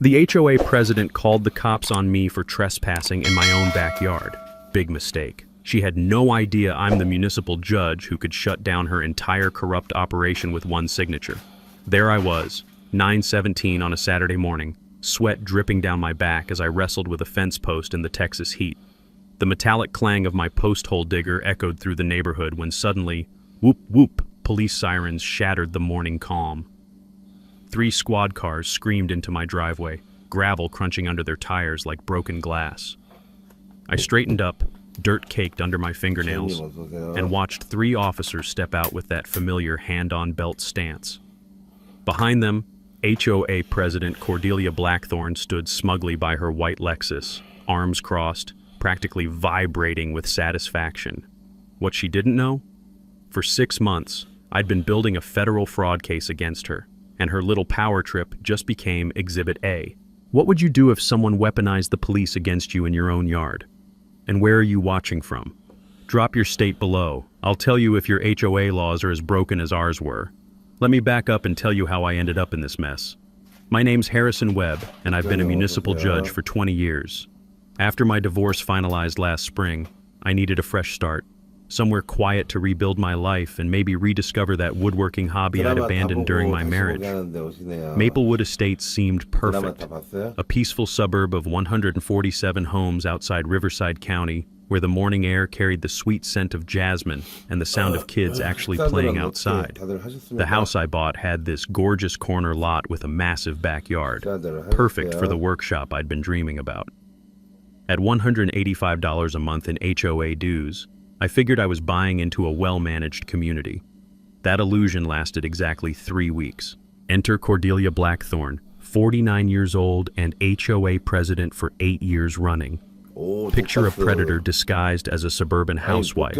The HOA president called the cops on me for trespassing in my own backyard. Big mistake. She had no idea I'm the municipal judge who could shut down her entire corrupt operation with one signature. There I was, 9:17 on a Saturday morning, sweat dripping down my back as I wrestled with a fence post in the Texas heat. The metallic clang of my post hole digger echoed through the neighborhood when suddenly, whoop whoop, police sirens shattered the morning calm. 3 squad cars screamed into my driveway, gravel crunching under their tires like broken glass. I straightened up, dirt caked under my fingernails, and watched 3 officers step out with that familiar hand-on-belt stance. Behind them, HOA President Cordelia Blackthorne stood smugly by her white Lexus, arms crossed, practically vibrating with satisfaction. What she didn't know? For 6 months, I'd been building a federal fraud case against her, and her little power trip just became Exhibit A. What would you do if someone weaponized the police against you in your own yard? And where are you watching from? Drop your state below. I'll tell you if your HOA laws are as broken as ours were. Let me back up and tell you how I ended up in this mess. My name's Harrison Webb, and I've been a municipal judge for 20 years. After my divorce finalized last spring, I needed a fresh start. Somewhere quiet to rebuild my life and maybe rediscover that woodworking hobby I'd abandoned during my marriage. Maplewood Estates seemed perfect. A peaceful suburb of 147 homes outside Riverside County, where the morning air carried the sweet scent of jasmine and the sound of kids actually playing outside. The house I bought had this gorgeous corner lot with a massive backyard, perfect for the workshop I'd been dreaming about. At $185 a month in HOA dues, I figured I was buying into a well-managed community. That illusion lasted exactly 3 weeks. Enter Cordelia Blackthorne, 49 years old and HOA president for 8 years running. Picture a predator disguised as a suburban housewife,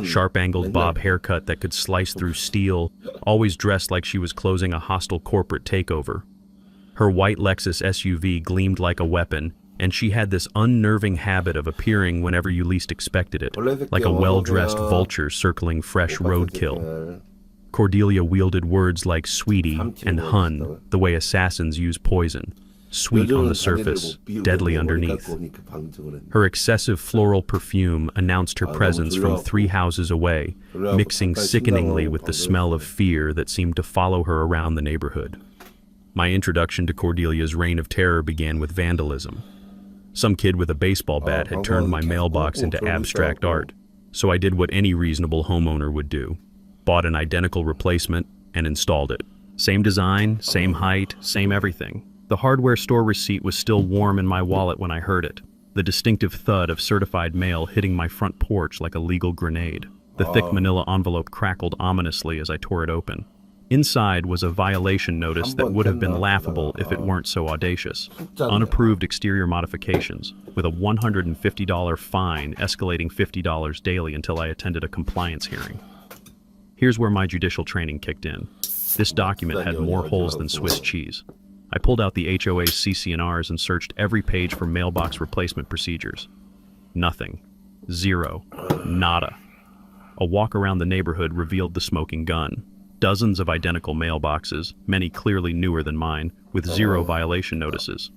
sharp-angled bob haircut that could slice through steel, always dressed like she was closing a hostile corporate takeover. Her white Lexus SUV gleamed like a weapon, and she had this unnerving habit of appearing whenever you least expected it, like a well-dressed vulture circling fresh roadkill. Cordelia wielded words like sweetie and hun, the way assassins use poison. Sweet on the surface, deadly underneath. Her excessive floral perfume announced her presence from 3 houses away, mixing sickeningly with the smell of fear that seemed to follow her around the neighborhood. My introduction to Cordelia's reign of terror began with vandalism. Some kid with a baseball bat had turned my mailbox into abstract art, so I did what any reasonable homeowner would do. Bought an identical replacement and installed it. Same design, same height, same everything. The hardware store receipt was still warm in my wallet when I heard it, the distinctive thud of certified mail hitting my front porch like a legal grenade. The thick manila envelope crackled ominously as I tore it open. Inside was a violation notice that would have been laughable if it weren't so audacious. Unapproved exterior modifications, with a $150 fine escalating $50 daily until I attended a compliance hearing. Here's where my judicial training kicked in. This document had more holes than Swiss cheese. I pulled out the HOA's CC&Rs and searched every page for mailbox replacement procedures. Nothing. Zero. Nada. A walk around the neighborhood revealed the smoking gun. Dozens of identical mailboxes, many clearly newer than mine, with 0 violation notices.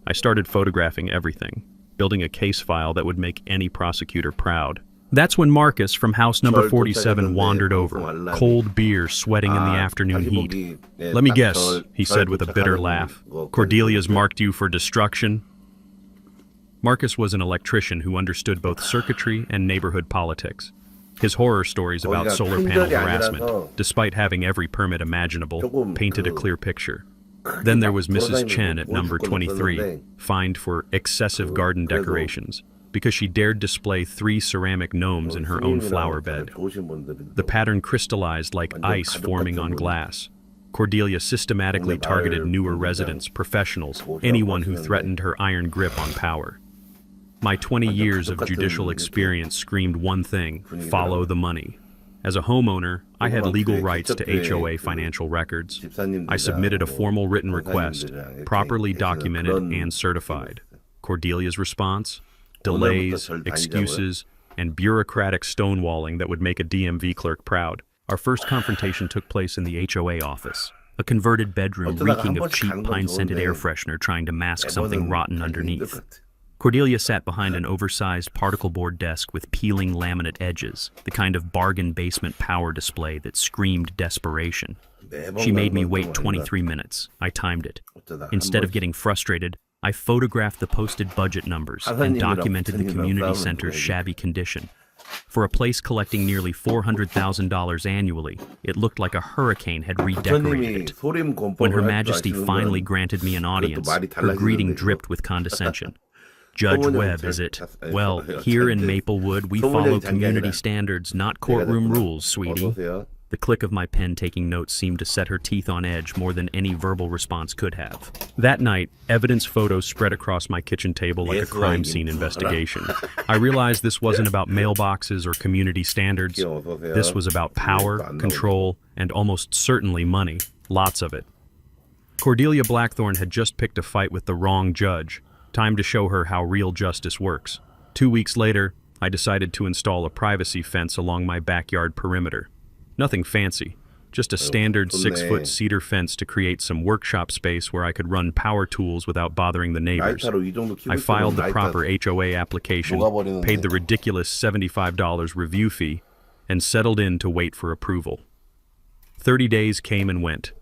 I started photographing everything, building a case file that would make any prosecutor proud. That's when Marcus from house number 47 wandered over, cold beer sweating in the afternoon heat. "Let me guess," he said with a bitter laugh. "Cordelia's marked you for destruction?" Marcus was an electrician who understood both circuitry and neighborhood politics. His horror stories about solar panel harassment, despite having every permit imaginable, painted a clear picture. Then there was Mrs. Chen at number 23, fined for excessive garden decorations, because she dared display 3 ceramic gnomes in her own flower bed. The pattern crystallized like ice forming on glass. Cordelia systematically targeted newer residents, professionals, anyone who threatened her iron grip on power. My 20 years of judicial experience screamed one thing: follow the money. As a homeowner, I had legal rights to HOA financial records. I submitted a formal written request, properly documented and certified. Cordelia's response? Delays, excuses, and bureaucratic stonewalling that would make a DMV clerk proud. Our first confrontation took place in the HOA office. A converted bedroom 어쩌다가 reeking 한 of 번씩 cheap 가는 건 pine-scented 좋은데 air freshener trying to mask something 매번은 rotten 가기 힘들 underneath. 것 같아. Cordelia sat behind an oversized particle board desk with peeling laminate edges, the kind of bargain basement power display that screamed desperation. She made me wait 23 minutes. I timed it. Instead of getting frustrated, I photographed the posted budget numbers and documented the community center's shabby condition. For a place collecting nearly $400,000 annually, it looked like a hurricane had redecorated it. When Her Majesty finally granted me an audience, her greeting dripped with condescension. Judge Webb, is it? Well, here in Maplewood, we follow community standards, not courtroom rules, sweetie. The click of my pen taking notes seemed to set her teeth on edge more than any verbal response could have. That night, evidence photos spread across my kitchen table like a crime scene investigation. I realized this wasn't about mailboxes or community standards. This was about power, control, and almost certainly money. Lots of it. Cordelia Blackthorne had just picked a fight with the wrong judge. Time to show her how real justice works. 2 weeks later, I decided to install a privacy fence along my backyard perimeter. Nothing fancy, just a standard 6-foot cedar fence to create some workshop space where I could run power tools without bothering the neighbors. I filed the proper HOA application, paid the ridiculous $75 review fee, and settled in to wait for approval. 30 days came and went,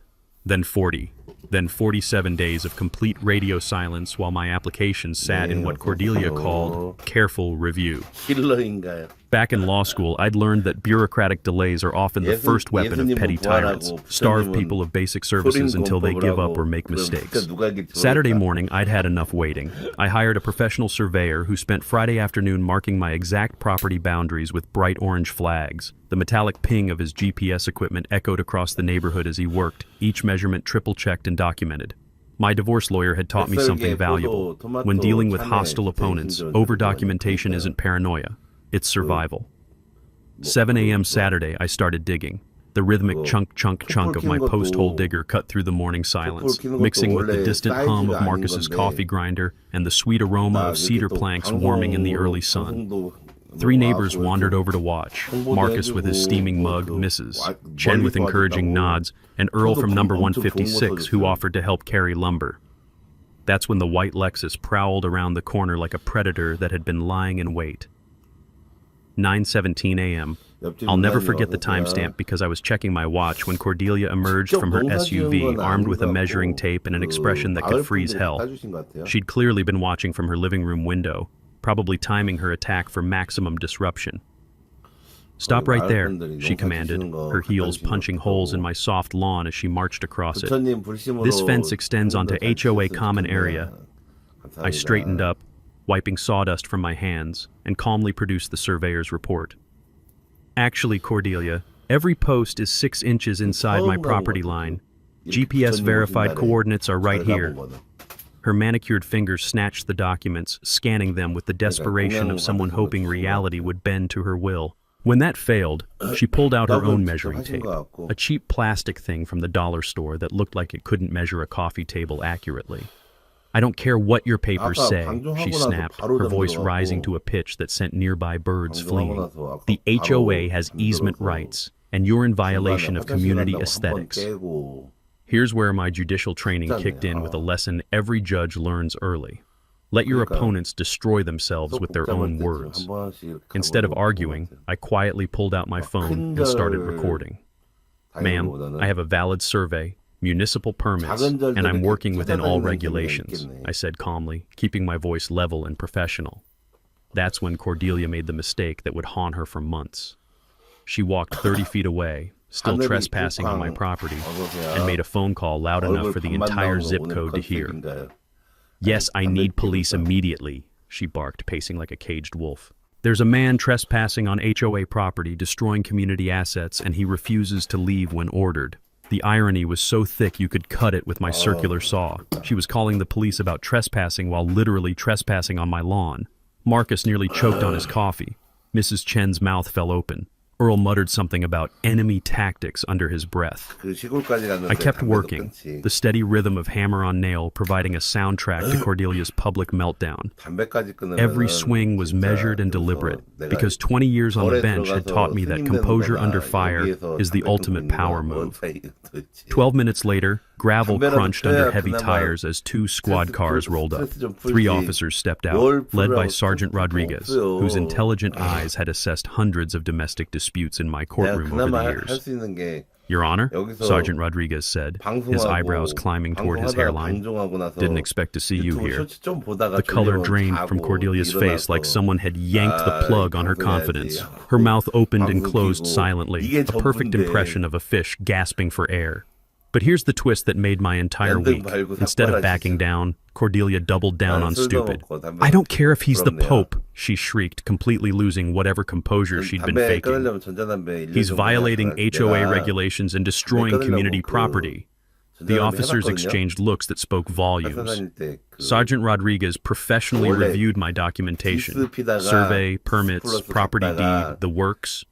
then 40. Then 47 days of complete radio silence while my application sat in what Cordelia called careful review. Back in law school, I'd learned that bureaucratic delays are often the first weapon of petty tyrants, starve people of basic services until they give up or make mistakes. Saturday morning, I'd had enough waiting. I hired a professional surveyor who spent Friday afternoon marking my exact property boundaries with bright orange flags. The metallic ping of his GPS equipment echoed across the neighborhood as he worked, each measurement triple-checked and documented. My divorce lawyer had taught me something valuable. When dealing with hostile opponents, over-documentation isn't paranoia. It's survival. 7 a.m. Saturday, I started digging. The rhythmic chunk, chunk, chunk of my post-hole digger cut through the morning silence, mixing with the distant hum of Marcus's coffee grinder and the sweet aroma of cedar planks warming in the early sun. 3 neighbors wandered over to watch, Marcus with his steaming mug, Mrs., Chen with encouraging nods, and Earl from number 156 who offered to help carry lumber. That's when the white Lexus prowled around the corner like a predator that had been lying in wait. 9:17 a.m. I'll never forget the timestamp because I was checking my watch when Cordelia emerged from her SUV armed with a measuring tape and an expression that could freeze hell. She'd clearly been watching from her living room window, probably timing her attack for maximum disruption. "Stop right there," she commanded, her heels punching holes in my soft lawn as she marched across it. "This fence extends onto HOA common area." I straightened up, wiping sawdust from my hands, and calmly produced the surveyor's report. "Actually, Cordelia, every post is 6 inches inside my property line. GPS-verified coordinates are right here." Her manicured fingers snatched the documents, scanning them with the desperation of someone hoping reality would bend to her will. When that failed, she pulled out her own measuring tape, a cheap plastic thing from the dollar store that looked like it couldn't measure a coffee table accurately. "I don't care what your papers say," she snapped, her voice rising to a pitch that sent nearby birds fleeing. "The HOA has easement rights, and you're in violation of community aesthetics." Here's where my judicial training kicked in with a lesson every judge learns early. Let your opponents destroy themselves with their own words. Instead of arguing, I quietly pulled out my phone and started recording. "Ma'am, I have a valid survey, municipal permits, and I'm working within all regulations," I said calmly, keeping my voice level and professional. That's when Cordelia made the mistake that would haunt her for months. She walked 30 feet away, still trespassing on my property, and made a phone call loud enough for the entire zip code to hear. "Yes, I need police immediately," she barked, pacing like a caged wolf. "There's a man trespassing on HOA property, destroying community assets, and he refuses to leave when ordered." The irony was so thick you could cut it with my circular saw. She was calling the police about trespassing while literally trespassing on my lawn. Marcus nearly choked on his coffee. Mrs. Chen's mouth fell open. Earl muttered something about enemy tactics under his breath. I kept working, the steady rhythm of hammer on nail providing a soundtrack to Cordelia's public meltdown. Every swing was measured and deliberate, because 20 years on the bench had taught me that composure under fire is the ultimate power move. 12 minutes later, gravel crunched under heavy tires as 2 squad cars rolled up. 3 officers stepped out, led by Sergeant Rodriguez, whose intelligent eyes had assessed hundreds of domestic disputes in my courtroom over the years. Your Honor, Sergeant Rodriguez said, his eyebrows climbing toward his hairline. Didn't expect to see you here. The color drained from Cordelia's face like someone had yanked the plug on her confidence. Her mouth opened and closed silently, a perfect impression of a fish gasping for air. But here's the twist that made my entire week. Instead of backing down, Cordelia doubled down on stupid. I don't care if he's the Pope, she shrieked, completely losing whatever composure she'd been faking. He's violating HOA regulations and destroying community property. The officers exchanged looks that spoke volumes. Sergeant Rodriguez professionally reviewed my documentation. Survey, permits, property deed, the works.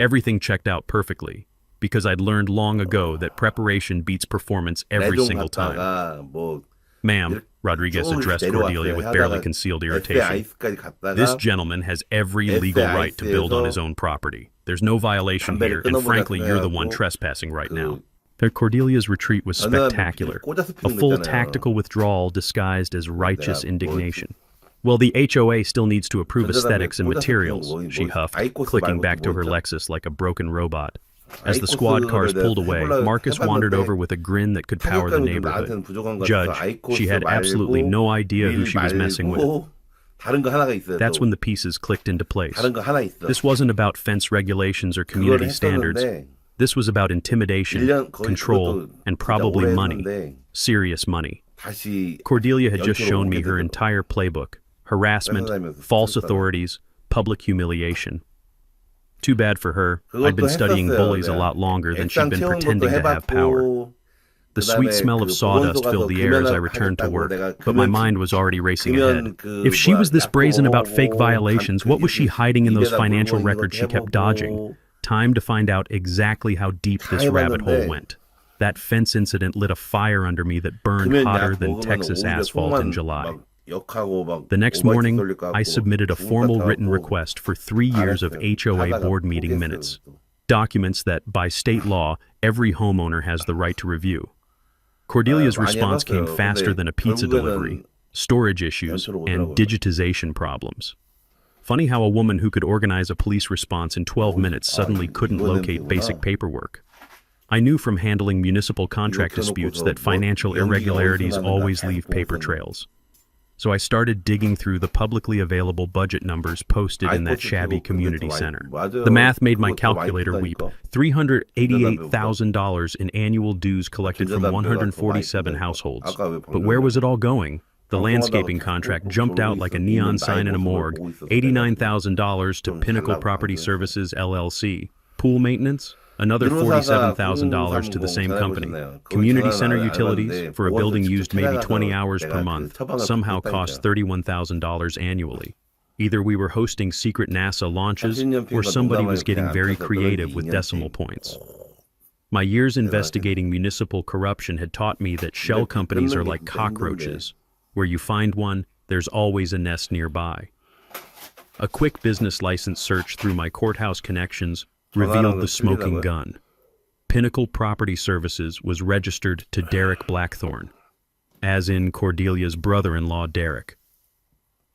Everything checked out perfectly, because I'd learned long ago that preparation beats performance every single time. Ma'am, Rodriguez addressed Cordelia with barely concealed irritation. This gentleman has every legal right to build on his own property. There's no violation here, and frankly, you're the one trespassing right now. Cordelia's retreat was spectacular, a full tactical withdrawal disguised as righteous indignation. Well, the HOA still needs to approve aesthetics and materials, she huffed, clicking back to her Lexus like a broken robot. As the squad cars pulled away, Marcus wandered over with a grin that could power the neighborhood. Judge, she had absolutely no idea who she was messing with. That's when the pieces clicked into place. This wasn't about fence regulations or community standards. This was about intimidation, control, and probably money. Serious money. Cordelia had just shown me her entire playbook: harassment, false authorities, public humiliation. Too bad for her. I'd been studying bullies a lot longer than she'd been pretending to have power. The sweet smell of sawdust filled the air as I returned to work, but my mind was already racing ahead. If she was this brazen about fake violations, what was she hiding in those financial records she kept dodging? Time to find out exactly how deep this rabbit hole went. That fence incident lit a fire under me that burned hotter than Texas asphalt in July. The next morning, I submitted a formal written request for 3 years of HOA board meeting minutes, documents that, by state law, every homeowner has the right to review. Cordelia's response came faster than a pizza delivery: storage issues and digitization problems. Funny how a woman who could organize a police response in 12 minutes suddenly couldn't locate basic paperwork. I knew from handling municipal contract disputes that financial irregularities always leave paper trails. So I started digging through the publicly available budget numbers posted in that shabby community center. The math made my calculator weep. $388,000 in annual dues collected from 147 households. But where was it all going? The landscaping contract jumped out like a neon sign in a morgue. $89,000 to Pinnacle Property Services, LLC. Pool maintenance? Another $47,000 to the same company. Community center utilities, for a building used maybe 20 hours per month, somehow cost $31,000 annually. Either we were hosting secret NASA launches, or somebody was getting very creative with decimal points. My years investigating municipal corruption had taught me that shell companies are like cockroaches. Where you find one, there's always a nest nearby. A quick business license search through my courthouse connections revealed the smoking gun. Pinnacle Property Services was registered to Derek Blackthorne, as in Cordelia's brother-in-law Derek.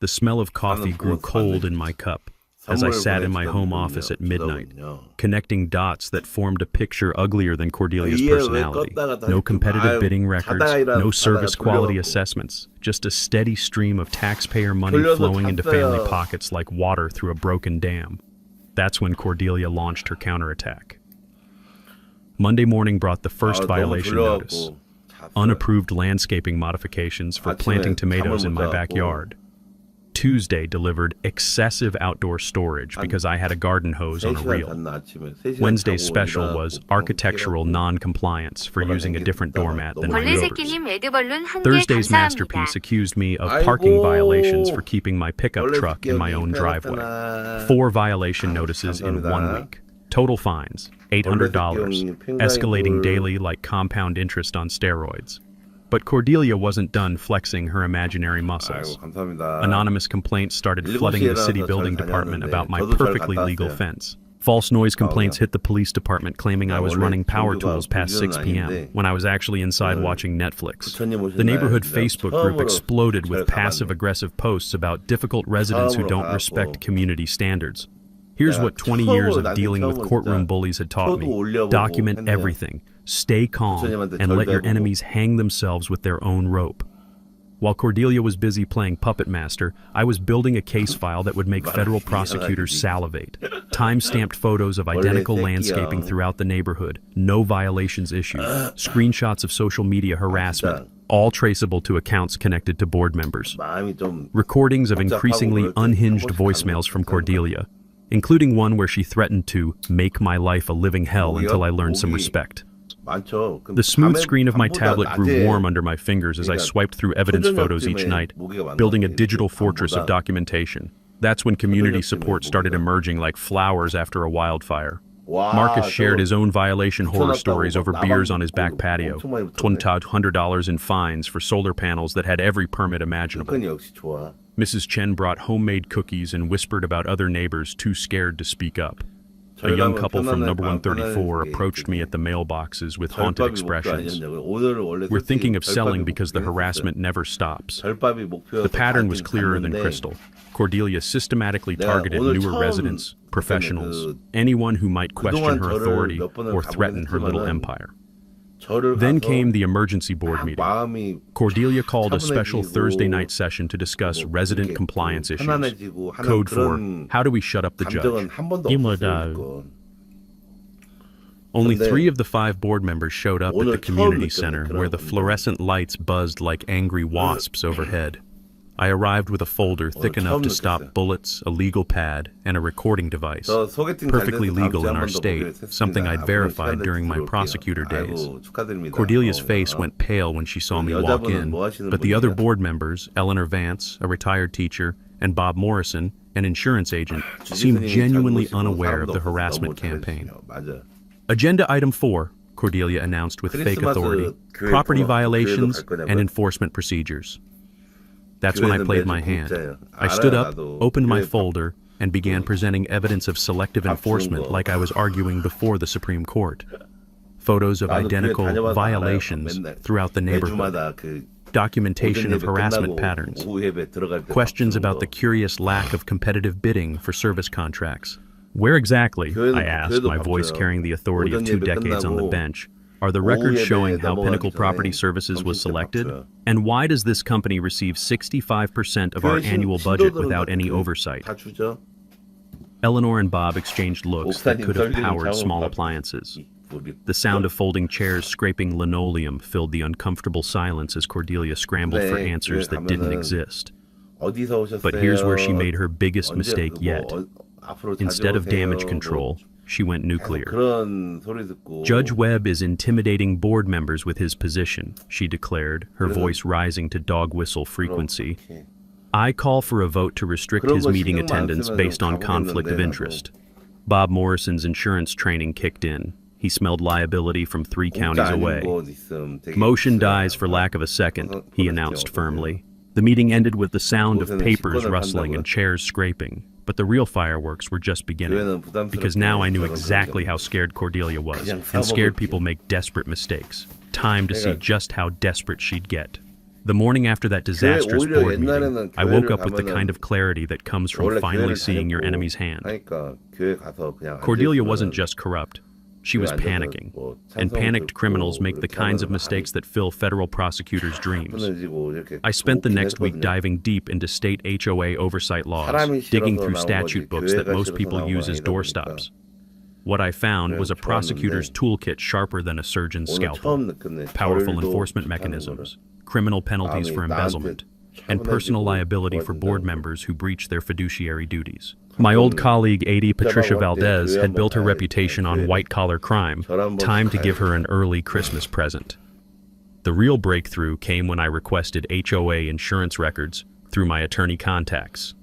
The smell of coffee grew cold in my cup as I sat in my home office at midnight, connecting dots that formed a picture uglier than Cordelia's personality. No competitive bidding records, no service quality assessments, just a steady stream of taxpayer money flowing into family pockets like water through a broken dam. That's when Cordelia launched her counterattack. Monday morning brought the first violation notice: unapproved landscaping modifications for planting tomatoes in my backyard. Tuesday delivered excessive outdoor storage because I had a garden hose on a reel. Wednesday's special was architectural non-compliance for using a different doormat than my neighbors. Thursday's masterpiece accused me of parking violations for keeping my pickup truck in my own driveway. 4 violation notices in 1 week. Total fines, $800, escalating daily like compound interest on steroids. But Cordelia wasn't done flexing her imaginary muscles. Anonymous complaints started flooding the city building department about my perfectly legal fence. False noise complaints hit the police department claiming I was running power tools past 6 p.m. when I was actually inside watching Netflix. The neighborhood Facebook group exploded with passive-aggressive posts about difficult residents who don't respect community standards. Here's what 20 years of dealing with courtroom bullies had taught me. Document everything, stay calm, and let your enemies hang themselves with their own rope. While Cordelia was busy playing puppet master, I was building a case file that would make federal prosecutors salivate. Time-stamped photos of identical landscaping throughout the neighborhood, no violations issued, screenshots of social media harassment, all traceable to accounts connected to board members. Recordings of increasingly unhinged voicemails from Cordelia, including one where she threatened to make my life a living hell until I learned some respect. The smooth screen of my tablet grew warm under my fingers as I swiped through evidence photos each night, building a digital fortress of documentation. That's when community support started emerging like flowers after a wildfire. Marcus shared his own violation horror stories over beers on his back patio, $100 in fines for solar panels that had every permit imaginable. Mrs. Chen brought homemade cookies and whispered about other neighbors too scared to speak up. A young couple from number 134 approached me at the mailboxes with haunted expressions. We're thinking of selling because the harassment never stops. The pattern was clearer than crystal. Cordelia systematically targeted newer residents, professionals, anyone who might question her authority or threaten her little empire. Then came the emergency board meeting. Cordelia called a special Thursday night session to discuss resident compliance issues. Code for how do we shut up the judge? Only 3 of the 5 board members showed up at the community center where the fluorescent lights buzzed like angry wasps overhead. I arrived with a folder thick enough to stop bullets, a legal pad, and a recording device. Perfectly legal in our state, something I'd verified during my prosecutor days. Cordelia's face went pale when she saw me walk in, but the other board members, Eleanor Vance, a retired teacher, and Bob Morrison, an insurance agent, seemed genuinely unaware of the harassment campaign. Agenda item 4, Cordelia announced with fake authority, property violations and enforcement procedures. That's when I played my hand. I stood up, opened my folder, and began presenting evidence of selective enforcement like I was arguing before the Supreme Court. Photos of identical violations throughout the neighborhood. Documentation of harassment patterns. Questions about the curious lack of competitive bidding for service contracts. Where exactly, I asked, my voice carrying the authority of 2 decades on the bench, are the records showing how Pinnacle Property Services was selected? And why does this company receive 65% of our annual budget without any oversight? Eleanor and Bob exchanged looks that could have powered small appliances. The sound of folding chairs scraping linoleum filled the uncomfortable silence as Cordelia scrambled for answers that didn't exist. But here's where she made her biggest mistake yet. Instead of damage control, she went nuclear. Judge Webb is intimidating board members with his position, she declared, her voice rising to dog whistle frequency. I call for a vote to restrict his meeting attendance based on conflict of interest. Bob Morrison's insurance training kicked in. He smelled liability from 3 counties away. Motion dies for lack of a second, he announced firmly. The meeting ended with the sound of papers rustling and chairs scraping. But the real fireworks were just beginning, because now I knew exactly how scared Cordelia was, and scared people make desperate mistakes. Time to see just how desperate she'd get. The morning after that disastrous board meeting, I woke up with the kind of clarity that comes from finally seeing your enemy's hand. Cordelia wasn't just corrupt. She was panicking, and panicked criminals make the kinds of mistakes that fill federal prosecutors' dreams. I spent the next week diving deep into state HOA oversight laws, digging through statute books that most people use as doorstops. What I found was a prosecutor's toolkit sharper than a surgeon's scalpel, powerful enforcement mechanisms, criminal penalties for embezzlement, and personal liability for board members who breach their fiduciary duties. My old colleague AD Patricia Valdez had built her reputation on white-collar crime. Time to give her an early Christmas present. The real breakthrough came when I requested HOA insurance records through my attorney contacts.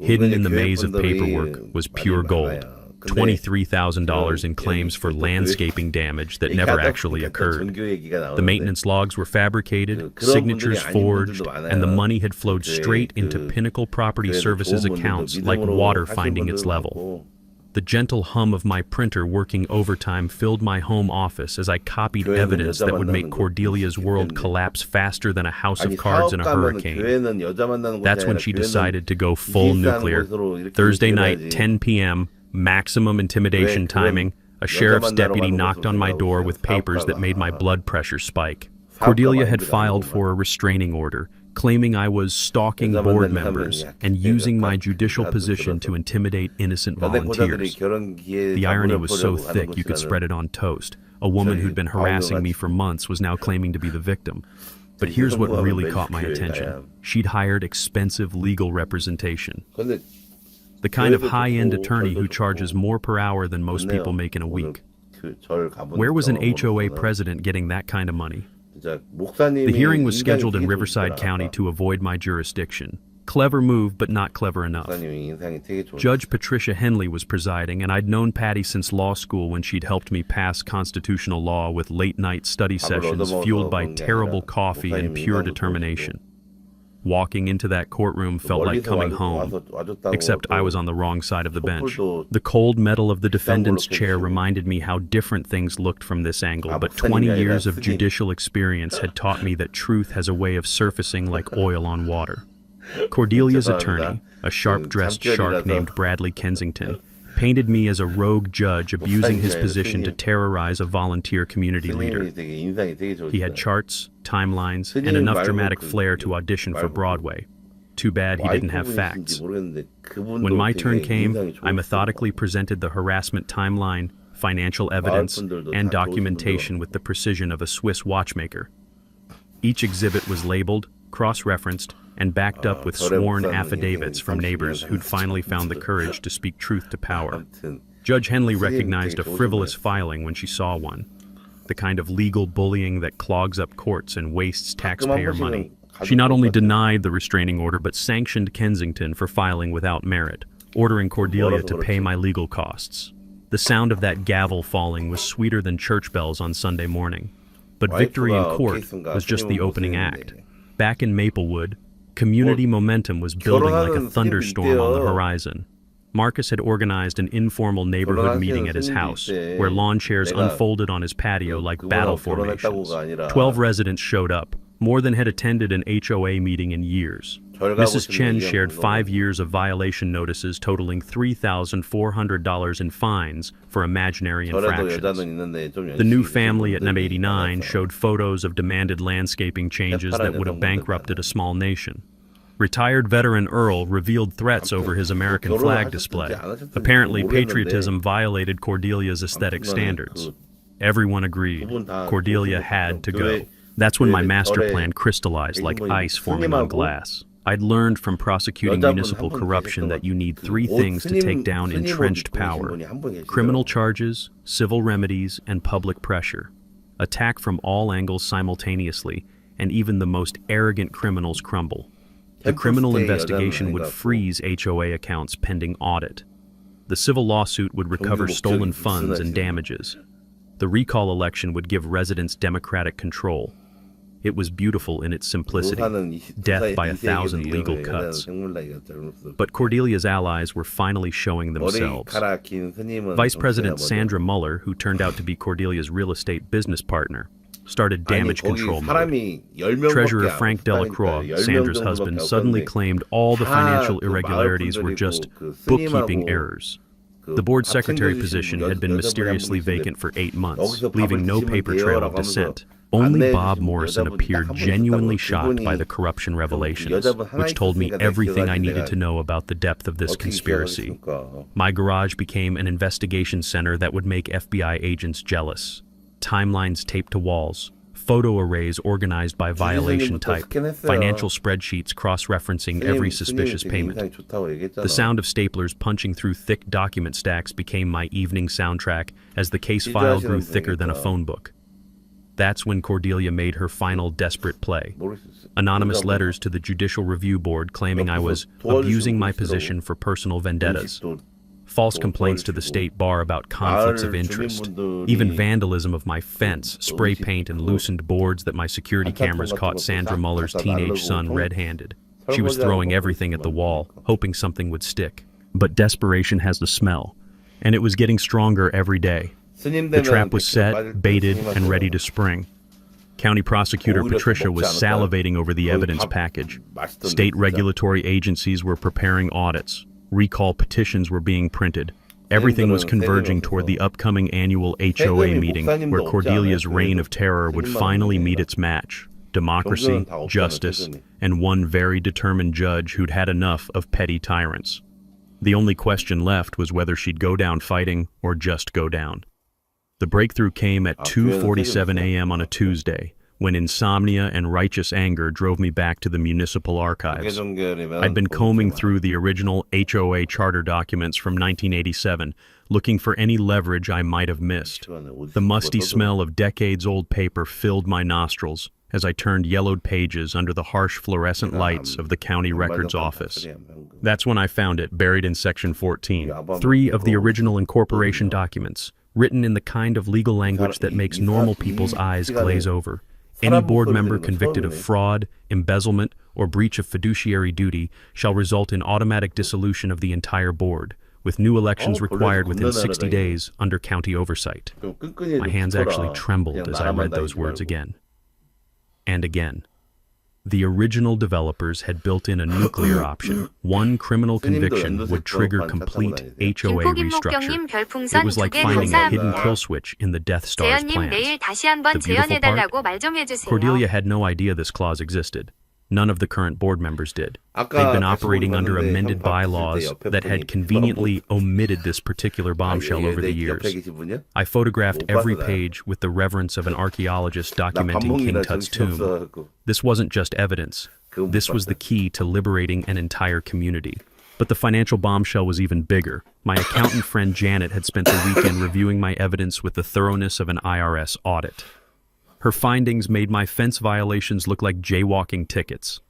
Hidden in the maze of paperwork was pure gold. $23,000 in claims for landscaping damage that never actually occurred. The maintenance logs were fabricated, signatures forged, and the money had flowed straight into Pinnacle Property Services accounts like water finding its level. The gentle hum of my printer working overtime filled my home office as I copied evidence that would make Cordelia's world collapse faster than a house of cards in a hurricane. That's when she decided to go full nuclear. Thursday night, 10 p.m., maximum intimidation timing, a sheriff's deputy knocked on my door with papers that made my blood pressure spike. Cordelia had filed for a restraining order, claiming I was stalking board members and using my judicial position to intimidate innocent volunteers. The irony was so thick you could spread it on toast. A woman who'd been harassing me for months was now claiming to be the victim. But here's what really caught my attention. She'd hired expensive legal representation. The kind of high-end attorney who charges more per hour than most people make in a week. Where was an HOA president getting that kind of money? The hearing was scheduled in Riverside County to avoid my jurisdiction. Clever move, but not clever enough. Judge Patricia Henley was presiding, and I'd known Patty since law school when she'd helped me pass constitutional law with late-night study sessions fueled by terrible coffee and pure determination. Walking into that courtroom felt like coming home, except I was on the wrong side of the bench. The cold metal of the defendant's chair reminded me how different things looked from this angle, but 20 years of judicial experience had taught me that truth has a way of surfacing like oil on water. Cordelia's attorney, a sharp-dressed shark named Bradley Kensington, painted me as a rogue judge abusing his position to terrorize a volunteer community leader. He had charts, timelines, and enough dramatic flair to audition for Broadway. Too bad he didn't have facts. When my turn came, I methodically presented the harassment timeline, financial evidence, and documentation with the precision of a Swiss watchmaker. Each exhibit was labeled, cross-referenced, and backed up with sworn affidavits from neighbors who'd finally found the courage to speak truth to power. Judge Henley recognized a frivolous filing when she saw one, the kind of legal bullying that clogs up courts and wastes taxpayer money. She not only denied the restraining order but sanctioned Kensington for filing without merit, ordering Cordelia to pay my legal costs. The sound of that gavel falling was sweeter than church bells on Sunday morning. But victory in court was just the opening act. Back in Maplewood, community momentum was building like a thunderstorm on the horizon. Marcus had organized an informal neighborhood meeting at his house, where lawn chairs unfolded on his patio like battle formations. 12 residents showed up, more than had attended an HOA meeting in years. Mrs. Chen shared 5 years of violation notices totaling $3,400 in fines for imaginary infractions. The new family at number 89 showed photos of demanded landscaping changes that would have bankrupted a small nation. Retired veteran Earl revealed threats over his American flag display. Apparently, patriotism violated Cordelia's aesthetic standards. Everyone agreed. Cordelia had to go. That's when my master plan crystallized like ice forming on glass. I'd learned from prosecuting municipal corruption that you need 3 things to take down entrenched power: criminal charges, civil remedies, and public pressure. Attack from all angles simultaneously, and even the most arrogant criminals crumble. The criminal investigation would freeze HOA accounts pending audit. The civil lawsuit would recover stolen funds and damages. The recall election would give residents democratic control. It was beautiful in its simplicity, death by 1,000 legal cuts. But Cordelia's allies were finally showing themselves. Vice President Sandra Muller, who turned out to be Cordelia's real estate business partner, started damage control mode. Treasurer Frank Delacroix, Sandra's husband, suddenly claimed all the financial irregularities were just bookkeeping errors. The board secretary position had been mysteriously vacant for 8 months, leaving no paper trail of dissent. Only Bob Morrison appeared genuinely shocked by the corruption revelations, which told me everything I needed to know about the depth of this conspiracy. My garage became an investigation center that would make FBI agents jealous. Timelines taped to walls, photo arrays organized by violation type, financial spreadsheets cross-referencing every suspicious payment. The sound of staplers punching through thick document stacks became my evening soundtrack as the case file grew thicker than a phone book. That's when Cordelia made her final desperate play. Anonymous letters to the Judicial Review Board claiming I was abusing my position for personal vendettas. false complaints to the state bar about conflicts of interest, even vandalism of my fence, spray paint, and loosened boards that my security cameras caught Sandra Muller's teenage son red-handed. She was throwing everything at the wall, hoping something would stick. But desperation has a smell, and it was getting stronger every day. The trap was set, baited, and ready to spring. County Prosecutor Patricia was salivating over the evidence package. State regulatory agencies were preparing audits. Recall petitions were being printed. Everything was converging toward the upcoming annual HOA meeting, where Cordelia's reign of terror would finally meet its match: democracy, justice, and one very determined judge who'd had enough of petty tyrants. The only question left was whether she'd go down fighting or just go down. The breakthrough came at 2:47 a.m. on a Tuesday, when insomnia and righteous anger drove me back to the municipal archives. I'd been combing through the original HOA charter documents from 1987, looking for any leverage I might have missed. The musty smell of decades-old paper filled my nostrils as I turned yellowed pages under the harsh fluorescent lights of the county records office. That's when I found it, buried in Section 14. 3 of the original incorporation documents, written in the kind of legal language that makes normal people's eyes glaze over. Any board member convicted of fraud, embezzlement, or breach of fiduciary duty shall result in automatic dissolution of the entire board, with new elections required within 60 days under county oversight. My hands actually trembled as I read those words again. And again. The original developers had built in a nuclear option. One criminal conviction would trigger complete HOA restructure. It was like finding a hidden kill switch in the Death Star's plans. The beautiful part? Cordelia had no idea this clause existed. None of the current board members did. They'd been operating under amended bylaws that had conveniently omitted this particular bombshell over the years. I photographed every page with the reverence of an archaeologist documenting King Tut's tomb. This wasn't just evidence. This was the key to liberating an entire community. But the financial bombshell was even bigger. My accountant friend Janet had spent the weekend reviewing my evidence with the thoroughness of an IRS audit. Her findings made my fence violations look like jaywalking tickets.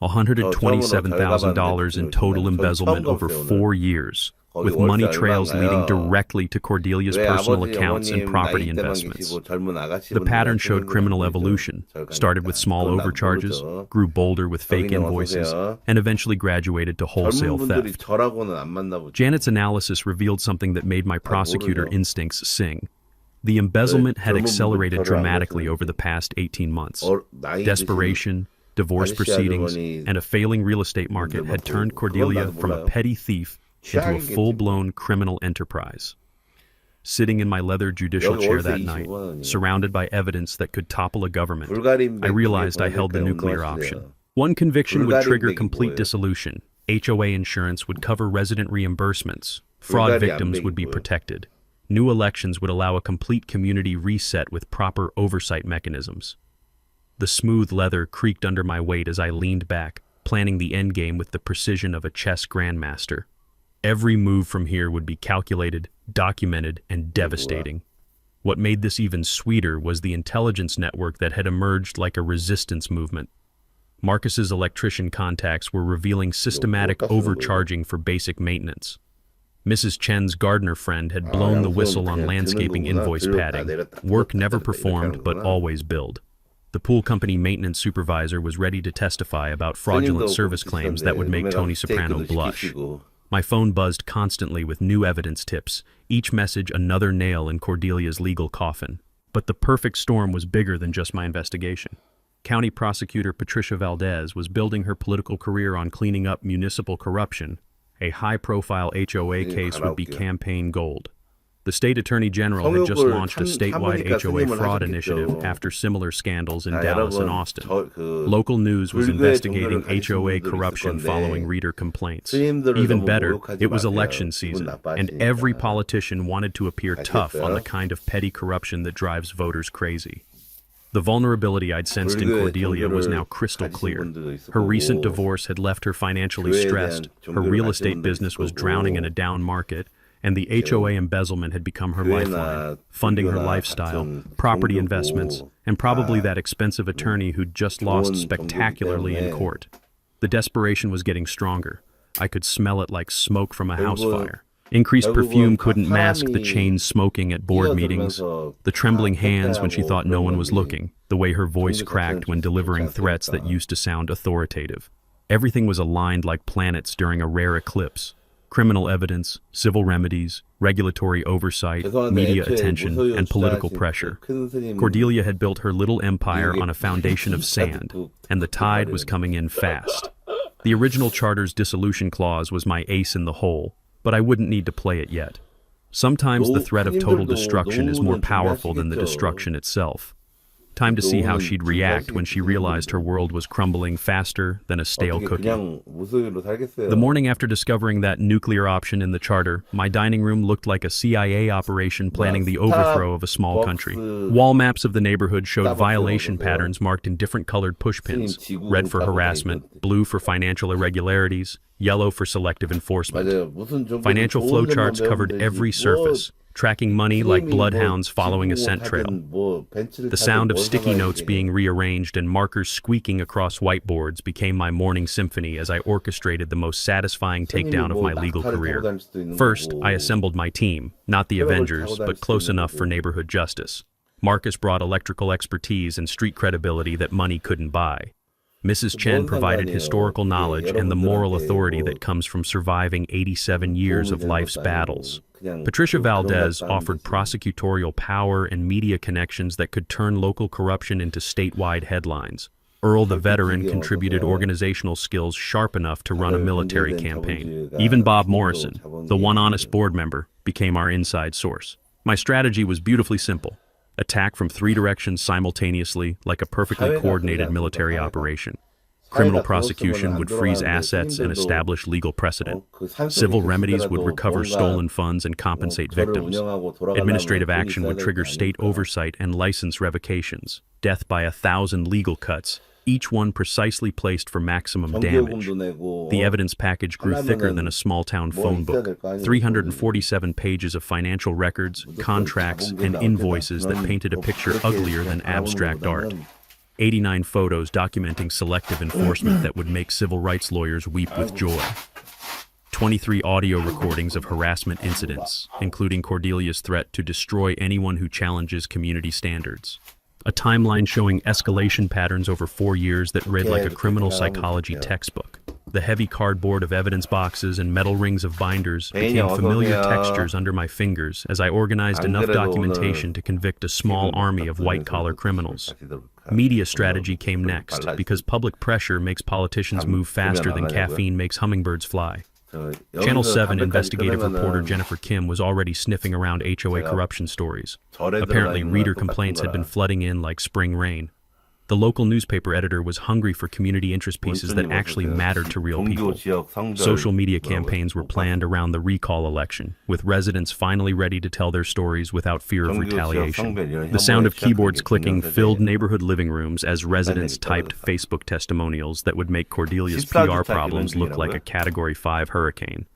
$127,000 in total embezzlement over 4 years, with money trails leading directly to Cordelia's personal accounts and property investments. The pattern showed criminal evolution, started with small overcharges, grew bolder with fake invoices, and eventually graduated to wholesale theft. Janet's analysis revealed something that made my prosecutor instincts sing. The embezzlement had accelerated dramatically over the past 18 months. Desperation, divorce proceedings, and a failing real estate market had turned Cordelia from a petty thief into a full-blown criminal enterprise. Sitting in my leather judicial chair that night, surrounded by evidence that could topple a government, I realized I held the nuclear option. One conviction would trigger complete dissolution. HOA insurance would cover resident reimbursements. Fraud victims would be protected. New elections would allow a complete community reset with proper oversight mechanisms. The smooth leather creaked under my weight as I leaned back, planning the endgame with the precision of a chess grandmaster. Every move from here would be calculated, documented, and devastating. What made this even sweeter was the intelligence network that had emerged like a resistance movement. Marcus's electrician contacts were revealing systematic overcharging for basic maintenance. Mrs. Chen's gardener friend had blown the whistle on landscaping invoice padding. Work never performed, but always billed. The pool company maintenance supervisor was ready to testify about fraudulent service claims that would make Tony Soprano blush. My phone buzzed constantly with new evidence tips, each message another nail in Cordelia's legal coffin. But the perfect storm was bigger than just my investigation. County Prosecutor Patricia Valdez was building her political career on cleaning up municipal corruption. A high-profile HOA case would be campaign gold. The state attorney general had just launched a statewide HOA fraud initiative after similar scandals in Dallas and Austin. Local news was investigating HOA corruption following reader complaints. Even better, it was election season, and every politician wanted to appear tough on the kind of petty corruption that drives voters crazy. The vulnerability I'd sensed in Cordelia was now crystal clear. Her recent divorce had left her financially stressed, her real estate business was drowning in a down market, and the HOA embezzlement had become her lifeline, funding her lifestyle, property investments, and probably that expensive attorney who'd just lost spectacularly in court. The desperation was getting stronger. I could smell it like smoke from a house fire. Increased perfume couldn't mask the chain smoking at board meetings, the trembling hands when she thought no one was looking, the way her voice cracked when delivering threats that used to sound authoritative. Everything was aligned like planets during a rare eclipse. Criminal evidence, civil remedies, regulatory oversight, media attention, and political pressure. Cordelia had built her little empire on a foundation of sand, and the tide was coming in fast. The original charter's dissolution clause was my ace in the hole, but I wouldn't need to play it yet. Sometimes the threat of total destruction is more powerful than the destruction itself. Time to see how she'd react when she realized her world was crumbling faster than a stale cookie. The morning after discovering that nuclear option in the charter, my dining room looked like a CIA operation planning the overthrow of a small country. Wall maps of the neighborhood showed violation patterns marked in different colored pushpins: red for harassment, blue for financial irregularities, yellow for selective enforcement. Financial flowcharts covered every surface, tracking money like bloodhounds following a scent trail. The sound of sticky notes being rearranged and markers squeaking across whiteboards became my morning symphony as I orchestrated the most satisfying takedown of my legal career. First, I assembled my team, not the Avengers, but close enough for neighborhood justice. Marcus brought electrical expertise and street credibility that money couldn't buy. Mrs. Chen provided historical knowledge and the moral authority that comes from surviving 87 years of life's battles. Patricia Valdez offered prosecutorial power and media connections that could turn local corruption into statewide headlines. Earl the veteran contributed organizational skills sharp enough to run a military campaign. Even Bob Morrison, the one honest board member, became our inside source. My strategy was beautifully simple: attack from 3 directions simultaneously, like a perfectly coordinated military operation. Criminal prosecution would freeze assets and establish legal precedent. Civil remedies would recover stolen funds and compensate victims. Administrative action would trigger state oversight and license revocations. Death by 1,000 legal cuts, each one precisely placed for maximum damage. The evidence package grew thicker than a small-town phone book. 347 pages of financial records, contracts, and invoices that painted a picture uglier than abstract art. 89 photos documenting selective enforcement that would make civil rights lawyers weep with joy. 23 audio recordings of harassment incidents, including Cordelia's threat to destroy anyone who challenges community standards. A timeline showing escalation patterns over 4 years that read like a criminal psychology textbook. The heavy cardboard of evidence boxes and metal rings of binders became familiar textures under my fingers as I organized enough documentation to convict a small army of white-collar criminals. Media strategy came next, because public pressure makes politicians move faster than caffeine makes hummingbirds fly. Channel 7 investigative reporter Jennifer Kim was already sniffing around HOA corruption stories. Apparently, reader complaints had been flooding in like spring rain. The local newspaper editor was hungry for community interest pieces that actually mattered to real people. Social media campaigns were planned around the recall election, with residents finally ready to tell their stories without fear of retaliation. The sound of keyboards clicking filled neighborhood living rooms as residents typed Facebook testimonials that would make Cordelia's PR problems look like a Category 5 hurricane.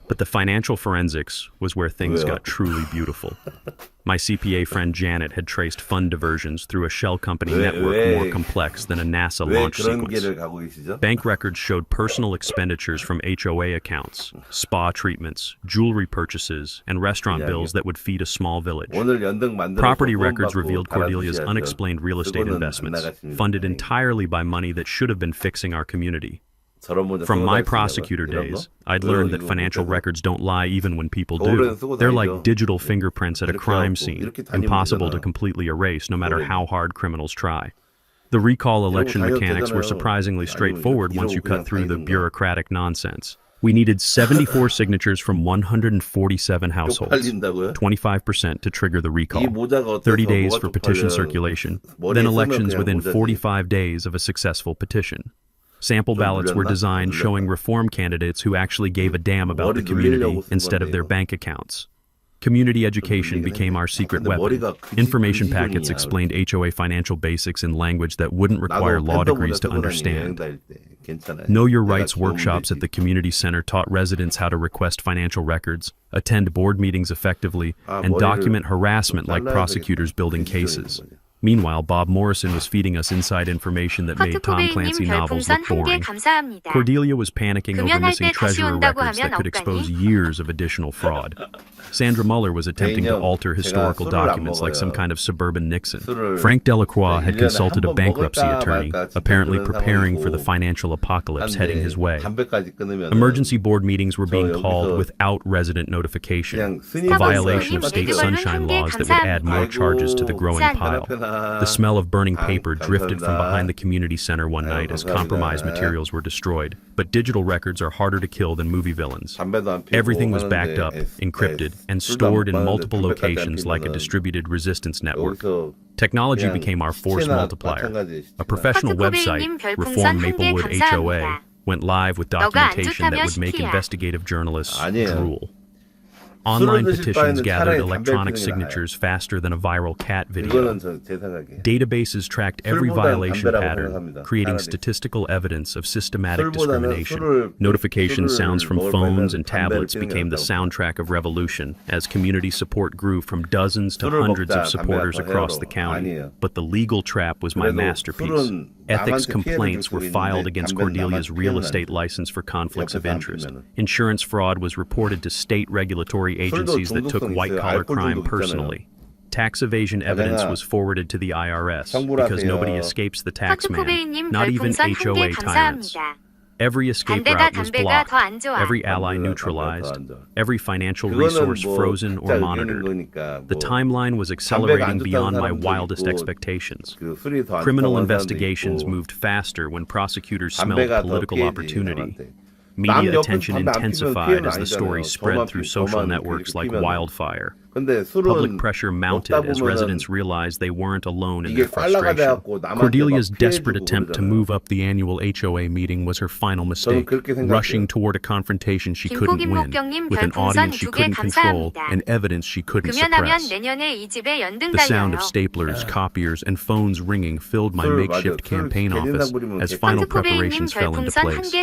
But the financial forensics was where things got truly beautiful. My CPA friend Janet had traced fund diversions through a shell company network more complex than a NASA launch sequence. Bank records showed personal expenditures from HOA accounts, spa treatments, jewelry purchases, and restaurant bills that would feed a small village. Property records revealed Cordelia's unexplained real estate investments, funded entirely by money that should have been fixing our community. From my prosecutor days, I'd learned that financial records don't lie even when people do. They're like digital fingerprints at a crime scene, impossible to completely erase no matter how hard criminals try. The recall election mechanics were surprisingly straightforward once you cut through the bureaucratic nonsense. We needed 74 signatures from 147 households, 25% to trigger the recall, 30 days for petition circulation, then elections within 45 days of a successful petition. Sample ballots were designed showing reform candidates who actually gave a damn about the community instead of their bank accounts. Community education became our secret weapon. Information packets explained HOA financial basics in language that wouldn't require law degrees to understand. Know Your Rights workshops at the community center taught residents how to request financial records, attend board meetings effectively, and document harassment like prosecutors building cases. Meanwhile, Bob Morrison was feeding us inside information that made Tom Clancy novels look boring. Cordelia was panicking over missing treasurer records that could expose years of additional fraud. Sandra Muller was attempting to alter historical documents like some kind of suburban Nixon. Frank Delacroix had consulted a bankruptcy attorney, apparently preparing for the financial apocalypse heading his way. Emergency board meetings were being called without resident notification, a violation of state sunshine laws that would add more charges to the growing pile. The smell of burning paper drifted from behind the community center one night as compromised materials were destroyed. But digital records are harder to kill than movie villains. Everything was backed up, encrypted, and stored in multiple locations like a distributed resistance network. Technology became our force multiplier. A professional website, Reform Maplewood HOA, went live with documentation that would make investigative journalists drool. Online petitions gathered electronic signatures faster than a viral cat video. Databases tracked every violation pattern, creating statistical evidence of systematic discrimination. Notification sounds from phones and tablets became the soundtrack of revolution as community support grew from dozens to hundreds of supporters across the county. But the legal trap was my masterpiece. Ethics complaints were filed against Cordelia's real estate license for conflicts of interest. Insurance fraud was reported to state regulatory agencies that took white-collar crime personally. Tax evasion evidence was forwarded to the IRS because nobody escapes the tax man, not even HOA tyrants. Every escape route was blocked, every ally neutralized, every financial resource frozen or monitored. The timeline was accelerating beyond my wildest expectations. Criminal investigations moved faster when prosecutors smelled political opportunity. Media attention intensified as the story spread through social networks like wildfire. Public pressure mounted as residents realized they weren't alone in their frustration. Cordelia's desperate attempt to move up the annual HOA meeting was her final mistake, rushing toward a confrontation she couldn't win, with an audience she couldn't control and evidence she couldn't suppress. The sound of staplers, copiers, and phones ringing filled my makeshift campaign office as final preparations fell into place.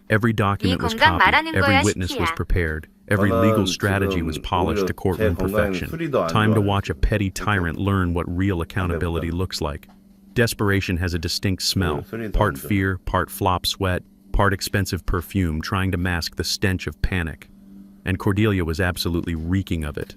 Every document was copied, every witness was prepared. Every legal strategy was polished to courtroom perfection. Time to watch a petty tyrant learn what real accountability looks like. Desperation has a distinct smell, part fear, part flop sweat, part expensive perfume trying to mask the stench of panic. And Cordelia was absolutely reeking of it.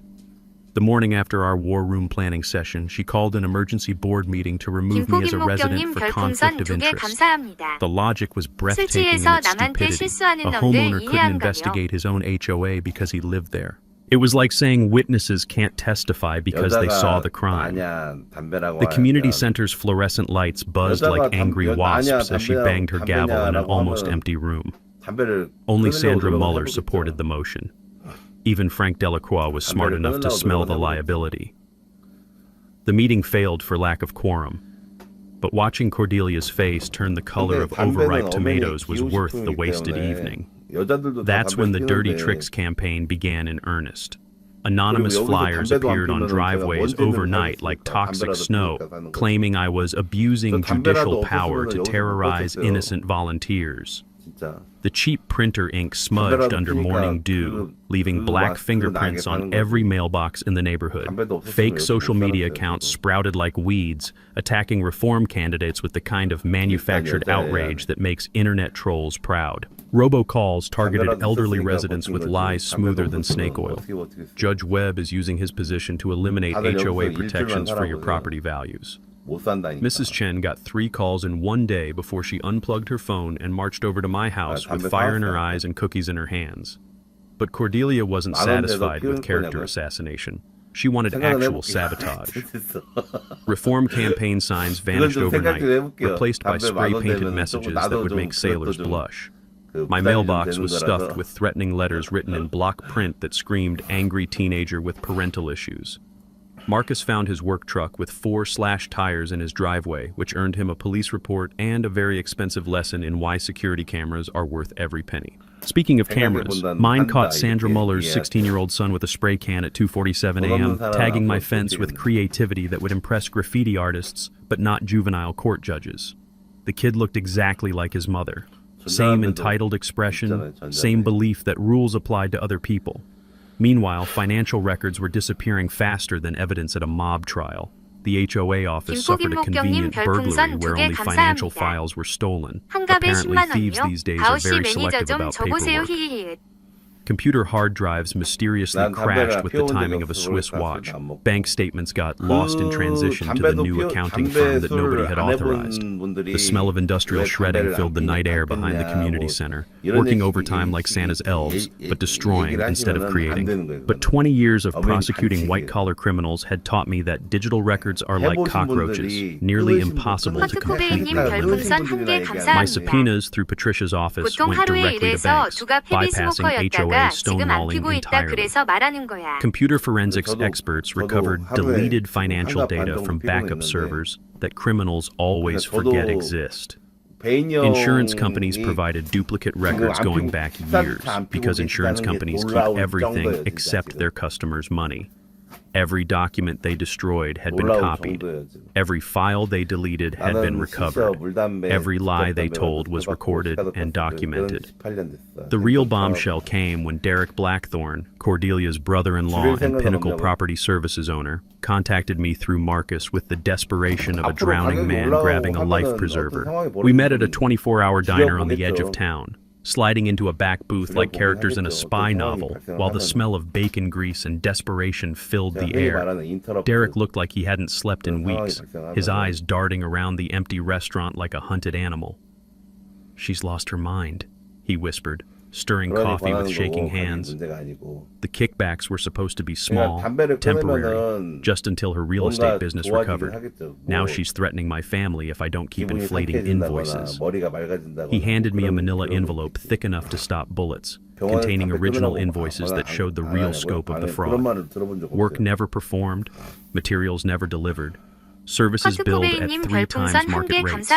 The morning after our war room planning session, she called an emergency board meeting to remove me as a resident for conflict of interest. The logic was breathtaking in its stupidity. A homeowner couldn't investigate his own HOA because he lived there. It was like saying witnesses can't testify because they saw the crime. The community center's fluorescent lights buzzed like angry wasps as she banged her gavel in an almost empty room. Only Sandra Muller supported the motion. Even Frank Delacroix was smart enough to smell the liability. The meeting failed for lack of quorum, but watching Cordelia's face turn the color of overripe tomatoes was worth the wasted evening. That's when the Dirty Tricks campaign began in earnest. Anonymous flyers appeared on driveways overnight like toxic snow, claiming I was abusing judicial power to terrorize innocent volunteers. The cheap printer ink smudged under morning dew, leaving black fingerprints on every mailbox in the neighborhood. Fake social media accounts sprouted like weeds, attacking reform candidates with the kind of manufactured outrage that makes internet trolls proud. Robocalls targeted elderly residents with lies smoother than snake oil. Judge Webb is using his position to eliminate HOA protections for your property values. Mrs. Chen got 3 calls in one day before she unplugged her phone and marched over to my house with fire in her eyes and cookies in her hands. But Cordelia wasn't satisfied with character assassination. She wanted actual sabotage. Reform campaign signs vanished overnight, replaced by spray-painted messages that would make sailors blush. My mailbox was stuffed with threatening letters written in block print that screamed angry teenager with parental issues. Marcus found his work truck with 4 slashed tires in his driveway, which earned him a police report and a very expensive lesson in why security cameras are worth every penny. Speaking of cameras, mine caught Sandra Muller's 16-year-old son with a spray can at 2:47 a.m., tagging my fence with creativity that would impress graffiti artists, but not juvenile court judges. The kid looked exactly like his mother. Same entitled expression, same belief that rules applied to other people. Meanwhile, financial records were disappearing faster than evidence at a mob trial. The HOA office suffered a convenient burglary where only financial files were stolen. Apparently, thieves these days are very selective about paperwork. Computer hard drives mysteriously crashed with the timing of a Swiss watch. Bank statements got lost in transition to the new accounting firm that nobody had authorized. The smell of industrial shredding filled the night air behind the community center, working overtime like Santa's elves, but destroying instead of creating. But 20 years of prosecuting white-collar criminals had taught me that digital records are like cockroaches, nearly impossible to completely remove. My subpoenas through Patricia's office went directly to banks, bypassing HOA stonewalling entirely. Computer forensics experts recovered deleted financial data from backup servers that criminals always forget exist. Insurance companies provided duplicate records going back years because insurance companies keep everything except their customers' money. Every document they destroyed had been copied. Every file they deleted had been recovered. Every lie they told was recorded and documented. The real bombshell came when Derek Blackthorne, Cordelia's brother-in-law and Pinnacle Property Services owner, contacted me through Marcus with the desperation of a drowning man grabbing a life preserver. We met at a 24-hour diner on the edge of town, sliding into a back booth like characters in a spy novel, while the smell of bacon grease and desperation filled the air. Derek looked like he hadn't slept in weeks, his eyes darting around the empty restaurant like a hunted animal. "She's lost her mind," he whispered, stirring coffee with shaking hands. The kickbacks were supposed to be small, temporary, just until her real estate business recovered. Now she's threatening my family if I don't keep inflating invoices. He handed me a manila envelope thick enough to stop bullets, containing original invoices that showed the real scope of the fraud. Work never performed, materials never delivered. Services billed at 3 times market rates.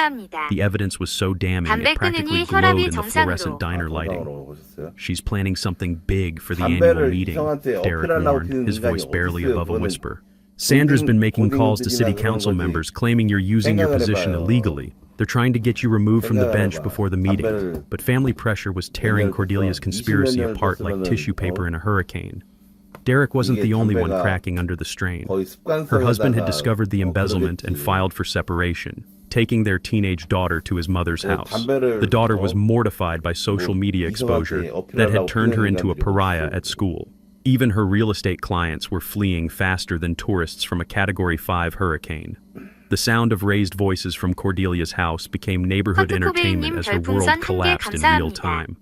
The evidence was so damning it practically glowed in the fluorescent diner lighting. "She's planning something big for the annual meeting," Derek warned, his voice barely above a whisper. "Sandra's been making calls to city council members claiming you're using your position illegally. They're trying to get you removed from the bench before the meeting." But family pressure was tearing Cordelia's conspiracy apart like tissue paper in a hurricane. Derek wasn't the only one cracking under the strain. Her husband had discovered the embezzlement and filed for separation, taking their teenage daughter to his mother's house. The daughter was mortified by social media exposure that had turned her into a pariah at school. Even her real estate clients were fleeing faster than tourists from a Category 5 hurricane. The sound of raised voices from Cordelia's house became neighborhood entertainment as her world collapsed in real time.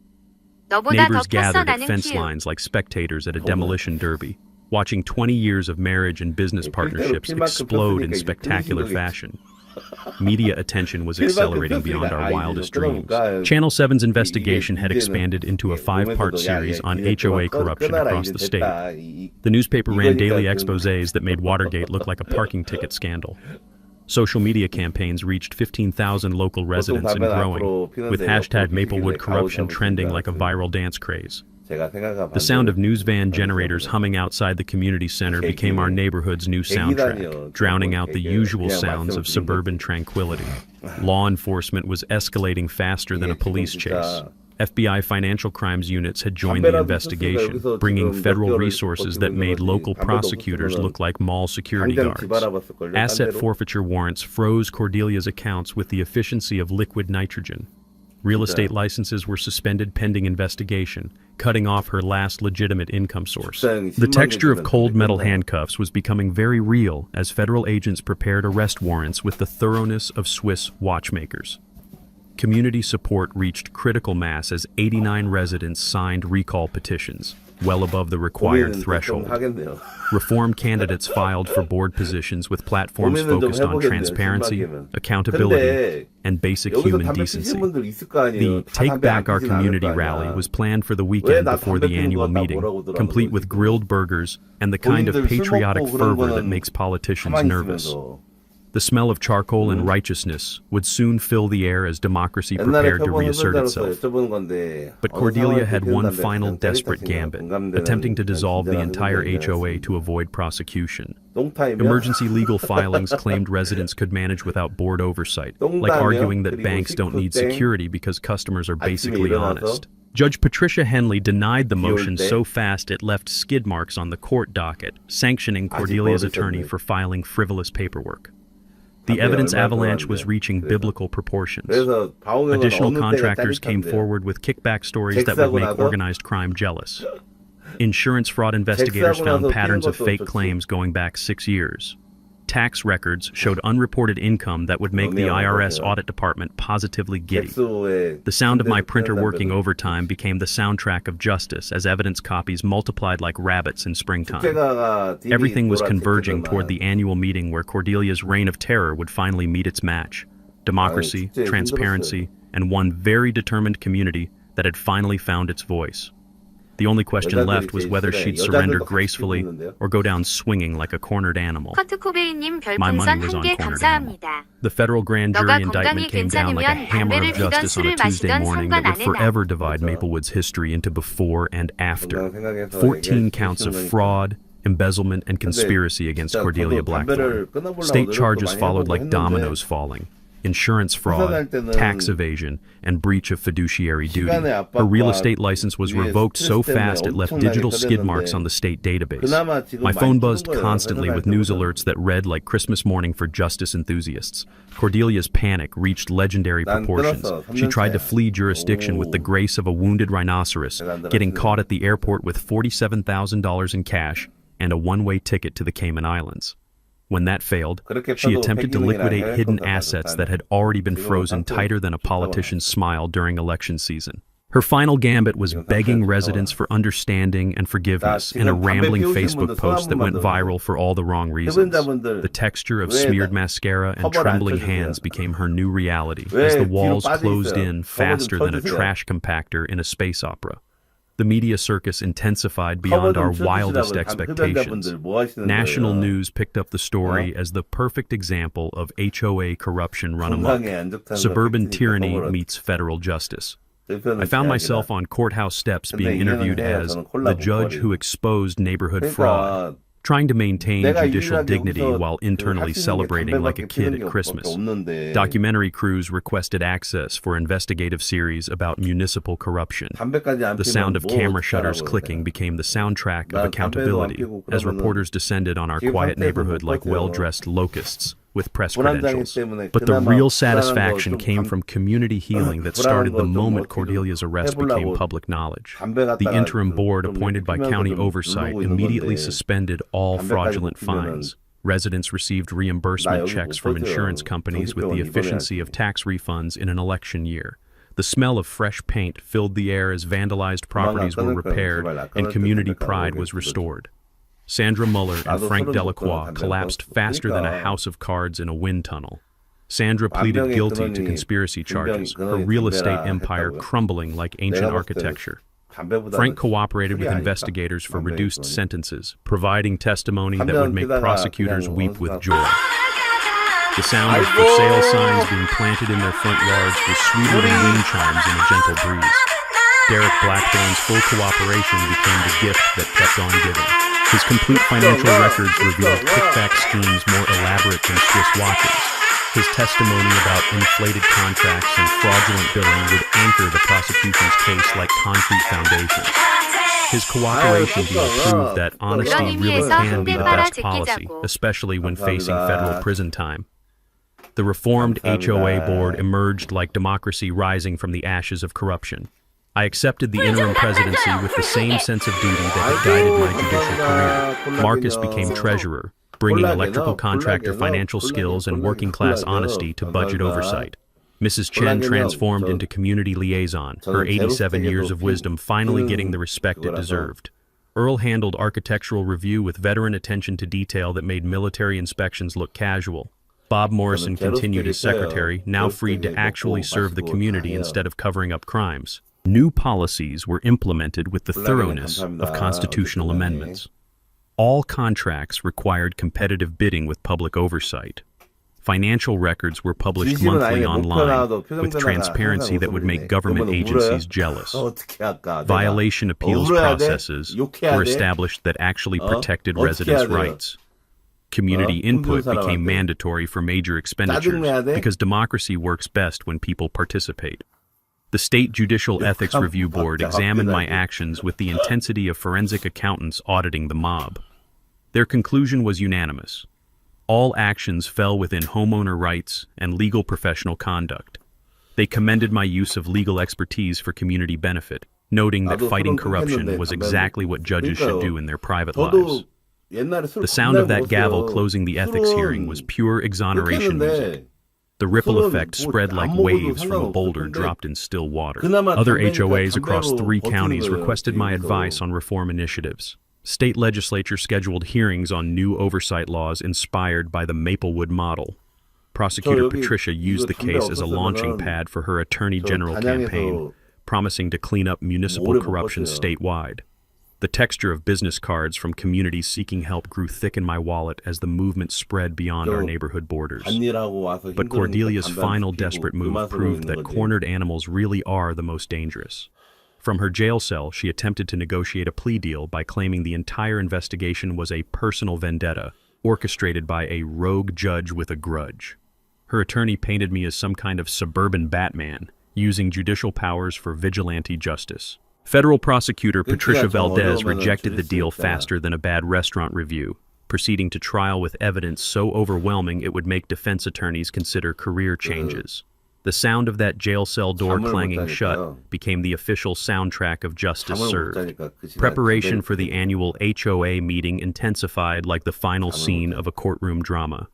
Neighbors gathered at fence lines like spectators at a demolition derby, watching 20 years of marriage and business partnerships explode in spectacular fashion. Media attention was accelerating beyond our wildest dreams. Channel 7's investigation had expanded into a 5-part series on HOA corruption across the state. The newspaper ran daily exposés that made Watergate look like a parking ticket scandal. Social media campaigns reached 15,000 local residents and growing, with hashtag Maplewood corruption trending like a viral dance craze. The sound of news van generators humming outside the community center became our neighborhood's new soundtrack, drowning out the usual sounds of suburban tranquility. Law enforcement was escalating faster than a police chase. FBI financial crimes units had joined the investigation, bringing federal resources that made local prosecutors look like mall security guards. Asset forfeiture warrants froze Cordelia's accounts with the efficiency of liquid nitrogen. Real estate licenses were suspended pending investigation, cutting off her last legitimate income source. The texture of cold metal handcuffs was becoming very real as federal agents prepared arrest warrants with the thoroughness of Swiss watchmakers. Community support reached critical mass as 89 residents signed recall petitions, well above the required threshold. Reform candidates filed for board positions with platforms focused on transparency, accountability, and basic human decency. The Take Back Our Community rally was planned for the weekend before the annual meeting, complete with grilled burgers and the kind of patriotic fervor that makes politicians nervous. The smell of charcoal and righteousness would soon fill the air as democracy prepared to reassert itself. But Cordelia had one final desperate gambit, attempting to dissolve the entire HOA to avoid prosecution. Emergency legal filings claimed residents could manage without board oversight, like arguing that banks don't need security because customers are basically honest. Judge Patricia Henley denied the motion so fast it left skid marks on the court docket, sanctioning Cordelia's attorney for filing frivolous paperwork. The evidence avalanche was reaching biblical proportions. Additional contractors came forward with kickback stories that would make organized crime jealous. Insurance fraud investigators found patterns of fake claims going back 6 years. Tax records showed unreported income that would make the IRS audit department positively giddy. The sound of my printer working overtime became the soundtrack of justice as evidence copies multiplied like rabbits in springtime. Everything was converging toward the annual meeting where Cordelia's reign of terror would finally meet its match. Democracy, transparency, and one very determined community that had finally found its voice. The only question left was whether she'd surrender gracefully or go down swinging like a cornered animal. My money was on cornered animal. The federal grand jury indictment came down like a hammer of justice on a Tuesday morning that would forever divide Maplewood's history into before and after. 14 counts of fraud, embezzlement, and conspiracy against Cordelia Blackthorne. State charges followed like dominoes falling. Insurance fraud, tax evasion, and breach of fiduciary duty. Her real estate license was revoked so fast it left digital skid marks on the state database. My phone buzzed constantly with news alerts that read like Christmas morning for justice enthusiasts. Cordelia's panic reached legendary proportions. She tried to flee jurisdiction with the grace of a wounded rhinoceros, getting caught at the airport with $47,000 in cash and a one-way ticket to the Cayman Islands. When that failed, she attempted to liquidate hidden assets that had already been frozen tighter than a politician's smile during election season. Her final gambit was begging residents for understanding and forgiveness in a rambling Facebook post that went viral for all the wrong reasons. The texture of smeared mascara and trembling hands became her new reality as the walls closed in faster than a trash compactor in a space opera. The media circus intensified beyond our wildest expectations. National news picked up the story as the perfect example of HOA corruption run amok. Suburban tyranny meets federal justice. I found myself on courthouse steps being interviewed as the judge who exposed neighborhood fraud, trying to maintain judicial dignity while internally celebrating like a kid at Christmas. Documentary crews requested access for investigative series about municipal corruption. The sound of camera shutters clicking became the soundtrack of accountability as reporters descended on our quiet neighborhood like well-dressed locusts with press credentials. But the real satisfaction came from community healing that started the moment Cordelia's arrest became public knowledge. The interim board appointed by county oversight immediately suspended all fraudulent fines. Residents received reimbursement checks from insurance companies with the efficiency of tax refunds in an election year. The smell of fresh paint filled the air as vandalized properties were repaired and community pride was restored. Sandra Muller and Frank Delacroix collapsed faster than a house of cards in a wind tunnel. Sandra pleaded guilty to conspiracy charges, her real estate empire crumbling like ancient architecture. Frank cooperated with investigators for reduced sentences, providing testimony that would make prosecutors weep with joy. The sound of for sale signs being planted in their front yards was sweeter than wind chimes in a gentle breeze. Derek Blackthorne's full cooperation became the gift that kept on giving. His complete financial records revealed kickback schemes more elaborate than Swiss watches. His testimony about inflated contracts and fraudulent billing would anchor the prosecution's case like concrete foundations. His cooperation deal proved that honesty really can be the best policy, especially when facing federal prison time. The reformed HOA board emerged like democracy rising from the ashes of corruption. I accepted the interim presidency with the same sense of duty that had guided my judicial career. Marcus became treasurer, bringing electrical contractor financial skills and working-class honesty to budget oversight. Mrs. Chen transformed into community liaison, her 87 years of wisdom finally getting the respect it deserved. Earl handled architectural review with veteran attention to detail that made military inspections look casual. Bob Morrison continued as secretary, now freed to actually serve the community instead of covering up crimes. New policies were implemented with the thoroughness of constitutional amendments. All contracts required competitive bidding with public oversight. Financial records were published monthly online with transparency that would make government agencies jealous. Violation appeals processes were established that actually protected residents' rights. Community input became mandatory for major expenditures because democracy works best when people participate. The State Judicial Ethics Review Board examined my actions with the intensity of forensic accountants auditing the mob. Their conclusion was unanimous. All actions fell within homeowner rights and legal professional conduct. They commended my use of legal expertise for community benefit, noting that fighting corruption was exactly what judges should do in their private lives. The sound of that gavel closing the ethics hearing was pure exoneration music. The ripple effect spread like waves from a boulder dropped in still water. Other HOAs across 3 counties requested my advice on reform initiatives. State legislature scheduled hearings on new oversight laws inspired by the Maplewood model. Prosecutor Patricia used the case as a launching pad for her Attorney General campaign, promising to clean up municipal corruption statewide. The texture of business cards from communities seeking help grew thick in my wallet as the movement spread beyond our neighborhood borders. But Cordelia's final desperate move proved that cornered animals really are the most dangerous. From her jail cell, she attempted to negotiate a plea deal by claiming the entire investigation was a personal vendetta, orchestrated by a rogue judge with a grudge. Her attorney painted me as some kind of suburban Batman, using judicial powers for vigilante justice. Federal prosecutor Patricia Valdez rejected the deal faster than a bad restaurant review, proceeding to trial with evidence so overwhelming it would make defense attorneys consider career changes. The sound of that jail cell door clanging shut became the official soundtrack of justice served. Preparation for the annual HOA meeting intensified like the final scene of a courtroom drama.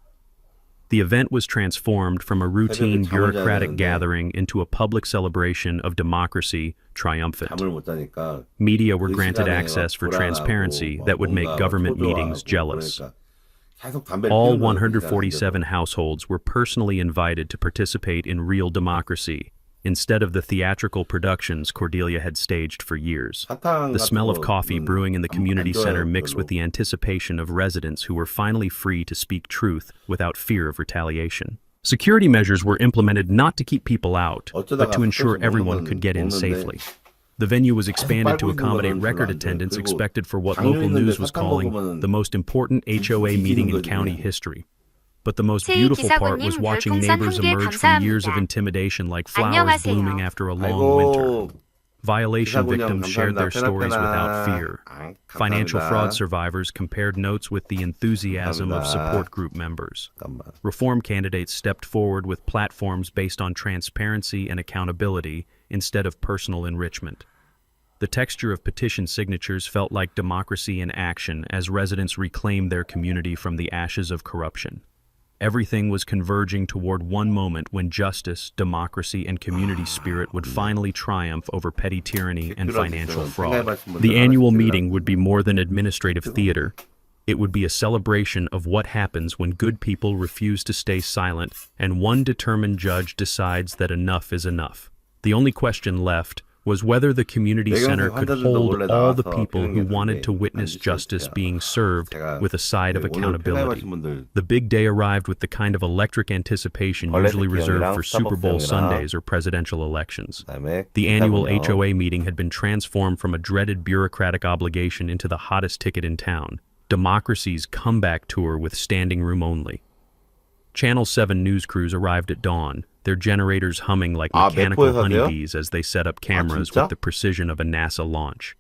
The event was transformed from a routine bureaucratic gathering into a public celebration of democracy triumphant. Media were granted access for transparency that would make government meetings jealous. All 147 households were personally invited to participate in real democracy, instead of the theatrical productions Cordelia had staged for years. The smell of coffee brewing in the community center mixed with the anticipation of residents who were finally free to speak truth without fear of retaliation. Security measures were implemented not to keep people out, but to ensure everyone could get in safely. The venue was expanded to accommodate record attendance expected for what local news was calling the most important HOA meeting in county history. But the most beautiful part was watching neighbors emerge from years of intimidation like flowers blooming after a long winter. Violation victims shared their stories without fear. Financial fraud survivors compared notes with the enthusiasm of support group members. Reform candidates stepped forward with platforms based on transparency and accountability instead of personal enrichment. The texture of petition signatures felt like democracy in action as residents reclaimed their community from the ashes of corruption. Everything was converging toward one moment when justice, democracy, and community spirit would finally triumph over petty tyranny and financial fraud. The annual meeting would be more than administrative theater. It would be a celebration of what happens when good people refuse to stay silent and one determined judge decides that enough is enough. The only question left was whether the community center could hold all the people who wanted to witness justice being served with a side of accountability. The big day arrived with the kind of electric anticipation usually reserved for Super Bowl Sundays or presidential elections. The annual HOA meeting had been transformed from a dreaded bureaucratic obligation into the hottest ticket in town, democracy's comeback tour with standing room only. Channel 7 news crews arrived at dawn, their generators humming like mechanical honeybees as they set up cameras with the precision of a NASA launch.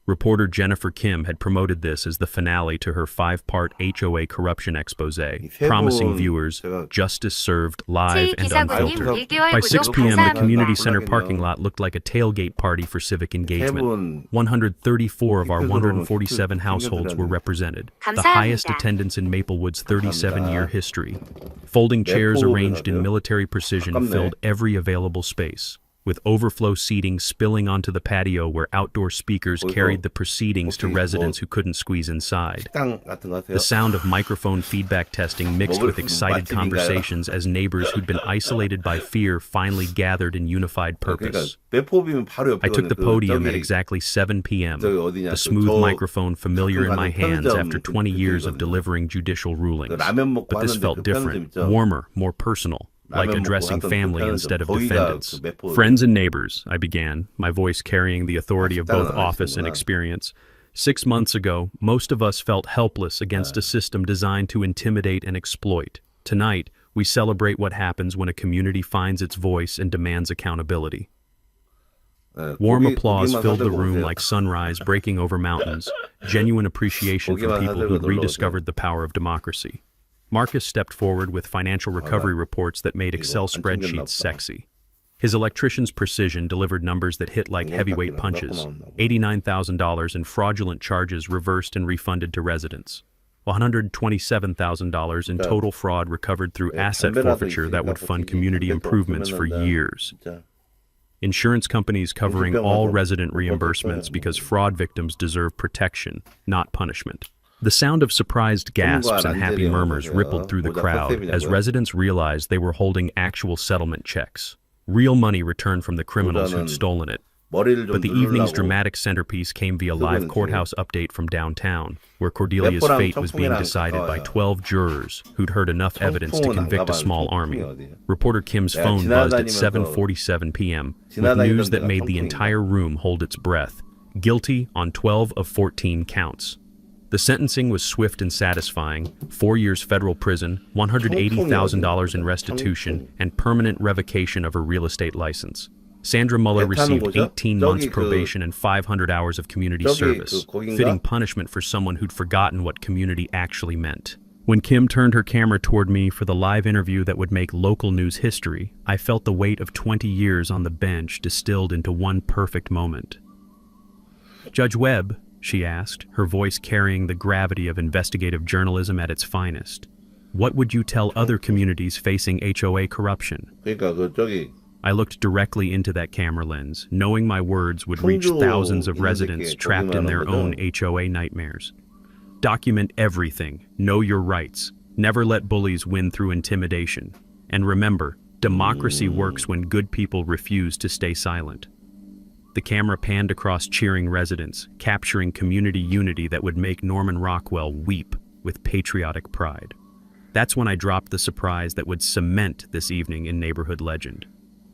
Reporter Jennifer Kim had promoted this as the finale to her 5-part HOA corruption expose, promising viewers justice served live and unfiltered. By 6 p.m., the community center parking lot looked like a tailgate party for civic engagement. 134 of our 147 households were represented, the highest attendance in Maplewood's 37-year history. Folding chairs arranged in military precision filled every available space, with overflow seating spilling onto the patio where outdoor speakers carried the proceedings to residents who couldn't squeeze inside. The sound of microphone feedback testing mixed with excited conversations as neighbors who'd been isolated by fear finally gathered in unified purpose. I took the podium at exactly 7 p.m., the smooth microphone familiar in my hands after 20 years of delivering judicial rulings. But this felt different, warmer, more personal. Like addressing family instead of defendants. Friends and neighbors, I began, my voice carrying the authority of both office and experience. 6 months ago, most of us felt helpless against a system designed to intimidate and exploit. Tonight, we celebrate what happens when a community finds its voice and demands accountability. Warm applause filled the room like sunrise breaking over mountains, genuine appreciation from people who'd rediscovered the power of democracy. Marcus stepped forward with financial recovery reports that made Excel spreadsheets sexy. His electrician's precision delivered numbers that hit like heavyweight punches. $89,000 in fraudulent charges reversed and refunded to residents. $127,000 in total fraud recovered through asset forfeiture that would fund community improvements for years. Insurance companies covering all resident reimbursements because fraud victims deserve protection, not punishment. The sound of surprised gasps and happy murmurs rippled through the crowd as residents realized they were holding actual settlement checks. Real money returned from the criminals who'd stolen it. But the evening's dramatic centerpiece came via live courthouse update from downtown, where Cordelia's fate was being decided by 12 jurors who'd heard enough evidence to convict a small army. Reporter Kim's phone buzzed at 7:47 p.m. with news that made the entire room hold its breath. Guilty on 12 of 14 counts. The sentencing was swift and satisfying: 4 years federal prison, $180,000 in restitution, and permanent revocation of her real estate license. Sandra Muller received 18 months probation and 500 hours of community service, fitting punishment for someone who'd forgotten what community actually meant. When Kim turned her camera toward me for the live interview that would make local news history, I felt the weight of 20 years on the bench distilled into one perfect moment. "Judge Webb," she asked, her voice carrying the gravity of investigative journalism at its finest, "what would you tell other communities facing HOA corruption?" I looked directly into that camera lens, knowing my words would reach thousands of residents trapped in their own HOA nightmares. Document everything, know your rights, never let bullies win through intimidation. And remember, democracy works when good people refuse to stay silent. The camera panned across cheering residents, capturing community unity that would make Norman Rockwell weep with patriotic pride. That's when I dropped the surprise that would cement this evening in neighborhood legend.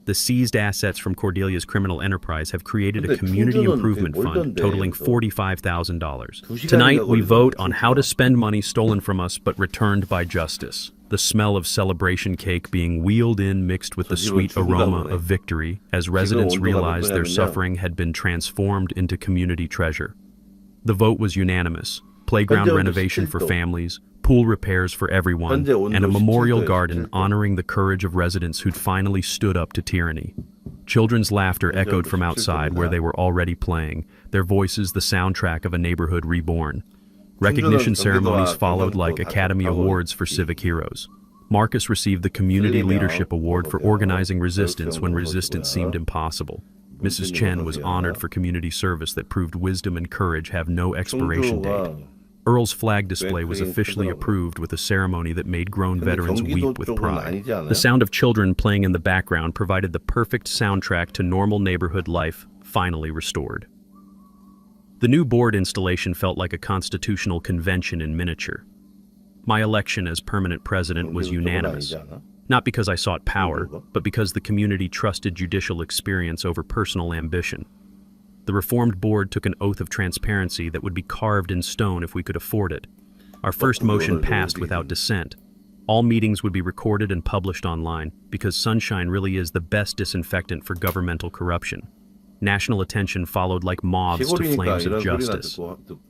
The seized assets from Cordelia's criminal enterprise have created a community improvement fund totaling $45,000. Tonight, we vote on how to spend money stolen from us but returned by justice. The smell of celebration cake being wheeled in mixed with the sweet aroma of victory as residents realized their suffering had been transformed into community treasure. The vote was unanimous: playground renovation for families, pool repairs for everyone, and a memorial garden honoring the courage of residents who'd finally stood up to tyranny. Children's laughter echoed from outside where they were already playing, their voices the soundtrack of a neighborhood reborn. Recognition ceremonies followed like Academy Awards for civic heroes. Marcus received the Community Leadership Award for organizing resistance when resistance seemed impossible. Mrs. Chen was honored for community service that proved wisdom and courage have no expiration date. Earl's flag display was officially approved with a ceremony that made grown veterans weep with pride. The sound of children playing in the background provided the perfect soundtrack to normal neighborhood life, finally restored. The new board installation felt like a constitutional convention in miniature. My election as permanent president was unanimous, not because I sought power, but because the community trusted judicial experience over personal ambition. The reformed board took an oath of transparency that would be carved in stone if we could afford it. Our first motion passed without dissent. All meetings would be recorded and published online because sunshine really is the best disinfectant for governmental corruption. National attention followed like moths to flames of justice.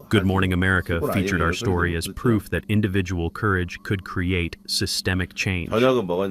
Good Morning America featured our story as proof that individual courage could create systemic change.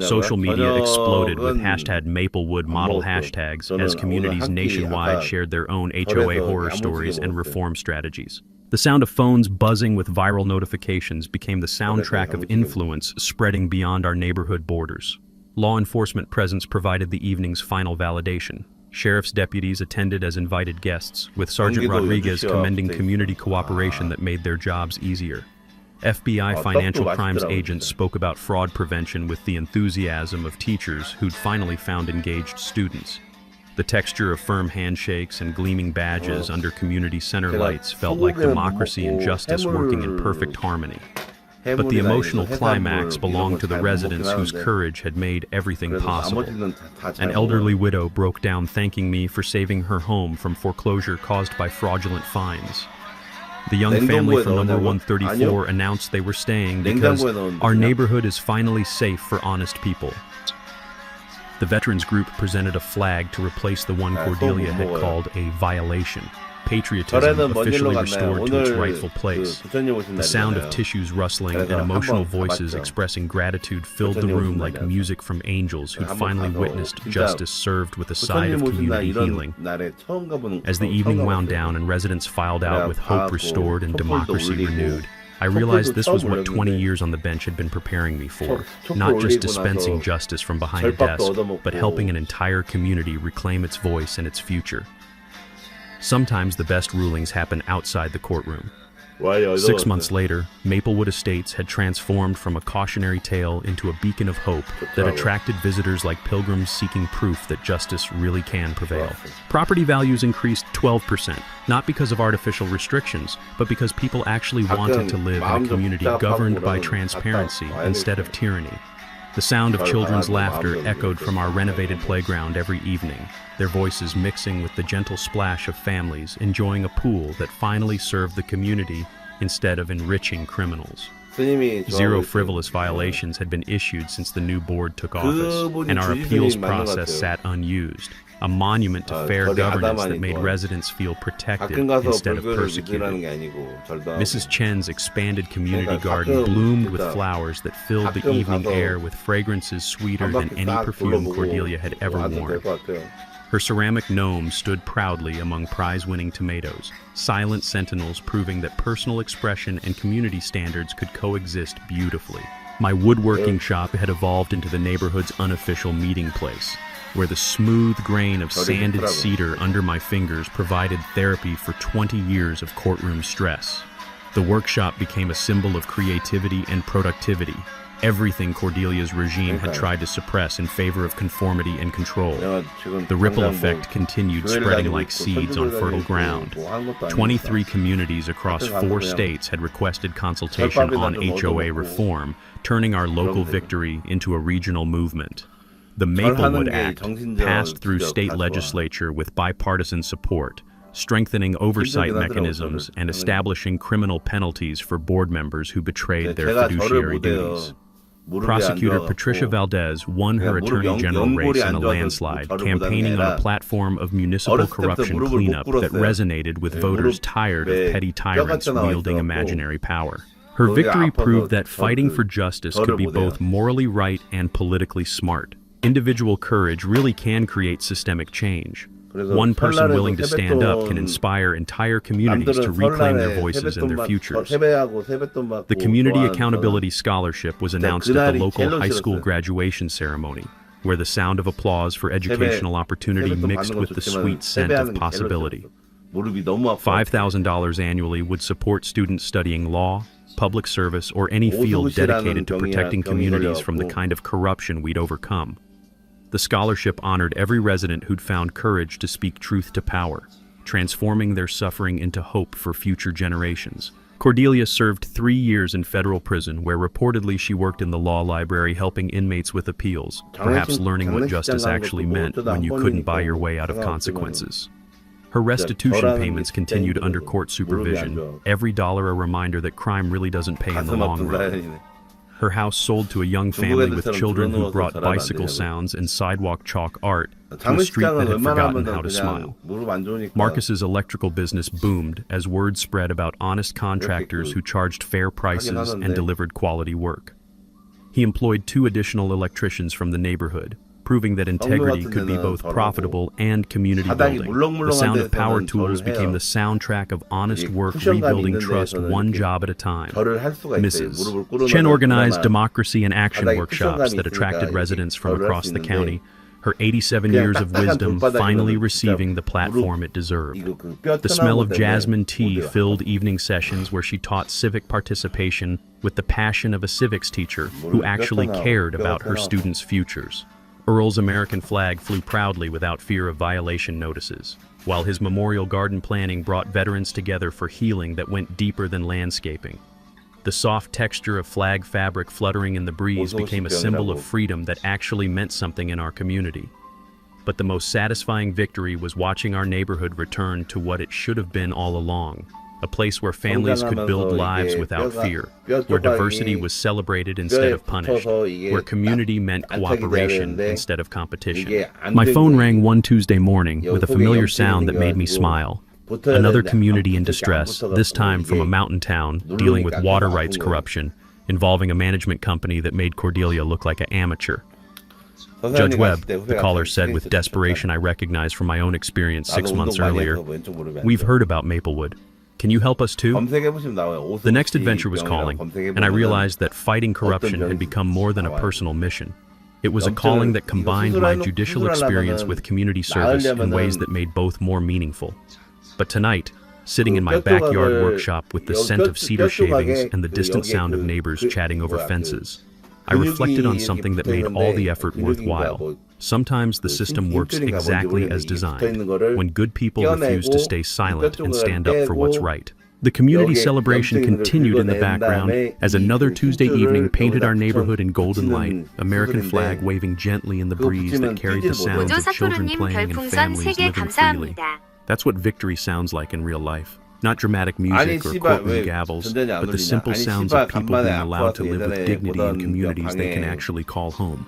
Social media exploded with #Maplewood model hashtags as communities nationwide shared their own HOA horror stories and reform strategies. The sound of phones buzzing with viral notifications became the soundtrack of influence spreading beyond our neighborhood borders. Law enforcement presence provided the evening's final validation. Sheriff's deputies attended as invited guests, with Sergeant Rodriguez commending community cooperation that made their jobs easier. FBI financial crimes agents spoke about fraud prevention with the enthusiasm of teachers who'd finally found engaged students. The texture of firm handshakes and gleaming badges under community center lights felt like democracy and justice working in perfect harmony. But the emotional climax belonged to the residents whose courage had made everything possible. An elderly widow broke down thanking me for saving her home from foreclosure caused by fraudulent fines. The young family from number 134 announced they were staying because our neighborhood is finally safe for honest people. The veterans group presented a flag to replace the one Cordelia had called a violation. Patriotism officially restored to its rightful place. The sound of tissues rustling and emotional voices expressing gratitude filled the room like music from angels who'd finally witnessed justice served with a side of community healing. As the evening wound down and residents filed out with hope restored and democracy renewed, I realized this was what 20 years on the bench had been preparing me for. Not just dispensing justice from behind a desk, but helping an entire community reclaim its voice and its future. Sometimes the best rulings happen outside the courtroom. 6 months later, Maplewood Estates had transformed from a cautionary tale into a beacon of hope that attracted visitors like pilgrims seeking proof that justice really can prevail. Property values increased 12%, not because of artificial restrictions, but because people actually wanted to live in a community governed by transparency instead of tyranny. The sound of children's laughter echoed from our renovated playground every evening, their voices mixing with the gentle splash of families enjoying a pool that finally served the community instead of enriching criminals. 0 frivolous violations had been issued since the new board took office, and our appeals process sat unused, a monument to fair governance that made residents feel protected instead of persecuted. Mrs. Chen's expanded community garden bloomed with flowers that filled the evening air with fragrances sweeter than any perfume Cordelia had ever worn. Her ceramic gnome stood proudly among prize-winning tomatoes, silent sentinels proving that personal expression and community standards could coexist beautifully. My woodworking shop had evolved into the neighborhood's unofficial meeting place, where the smooth grain of sanded cedar under my fingers provided therapy for 20 years of courtroom stress. The workshop became a symbol of creativity and productivity, everything Cordelia's regime had tried to suppress in favor of conformity and control. The ripple effect continued spreading like seeds on fertile ground. 23 communities across 4 states had requested consultation on HOA reform, turning our local victory into a regional movement. The Maplewood Act passed through state legislature with bipartisan support, strengthening oversight mechanisms and establishing criminal penalties for board members who betrayed their fiduciary duties. Prosecutor Patricia Valdez won her Attorney General race in a landslide, campaigning on a platform of municipal corruption cleanup that resonated with voters tired of petty tyrants wielding imaginary power. Her victory proved that fighting for justice could be both morally right and politically smart. Individual courage really can create systemic change. One person willing to stand up can inspire entire communities to reclaim their voices and their futures. The Community Accountability Scholarship was announced at the local high school graduation ceremony, where the sound of applause for educational opportunity mixed with the sweet scent of possibility. $5,000 annually would support students studying law, public service, or any field dedicated to protecting communities from the kind of corruption we'd overcome. The scholarship honored every resident who'd found courage to speak truth to power, transforming their suffering into hope for future generations. Cordelia served 3 years in federal prison, where reportedly she worked in the law library helping inmates with appeals, perhaps learning what justice actually meant when you couldn't buy your way out of consequences. Her restitution payments continued under court supervision, every dollar a reminder that crime really doesn't pay in the long run. Her house sold to a young family with children who brought bicycle sounds and sidewalk chalk art to a street that had forgotten how to smile. Marcus's electrical business boomed as word spread about honest contractors who charged fair prices and delivered quality work. He employed 2 additional electricians from the neighborhood, proving that integrity could be both profitable and community building. The sound of power tools became the soundtrack of honest work rebuilding trust one job at a time. Mrs. Chen organized democracy and action workshops that attracted residents from across the county, her 87 years of wisdom finally receiving the platform it deserved. The smell of jasmine tea filled evening sessions where she taught civic participation with the passion of a civics teacher who actually cared about her students' futures. Earl's American flag flew proudly without fear of violation notices, while his memorial garden planning brought veterans together for healing that went deeper than landscaping. The soft texture of flag fabric fluttering in the breeze became a symbol of freedom that actually meant something in our community. But the most satisfying victory was watching our neighborhood return to what it should have been all along, a place where families could build lives without fear, where diversity was celebrated instead of punished, where community meant cooperation instead of competition. My phone rang one Tuesday morning with a familiar sound that made me smile. Another community in distress, this time from a mountain town dealing with water rights corruption, involving a management company that made Cordelia look like an amateur. Judge Webb, the caller said with desperation I recognized from my own experience 6 months earlier, we've heard about Maplewood. Can you help us too? The next adventure was calling, and I realized that fighting corruption had become more than a personal mission. It was a calling that combined my judicial experience with community service in ways that made both more meaningful. But tonight, sitting in my backyard workshop with the scent of cedar shavings and the distant sound of neighbors chatting over fences, I reflected on something that made all the effort worthwhile. Sometimes the system works exactly as designed, when good people refuse to stay silent and stand up for what's right. The community celebration continued in the background as another Tuesday evening painted our neighborhood in golden light, American flag waving gently in the breeze that carried the sounds of children playing and families living freely. That's what victory sounds like in real life. Not dramatic music or courtroom gavels, but the simple sounds of people being allowed to live with dignity in communities they can actually call home.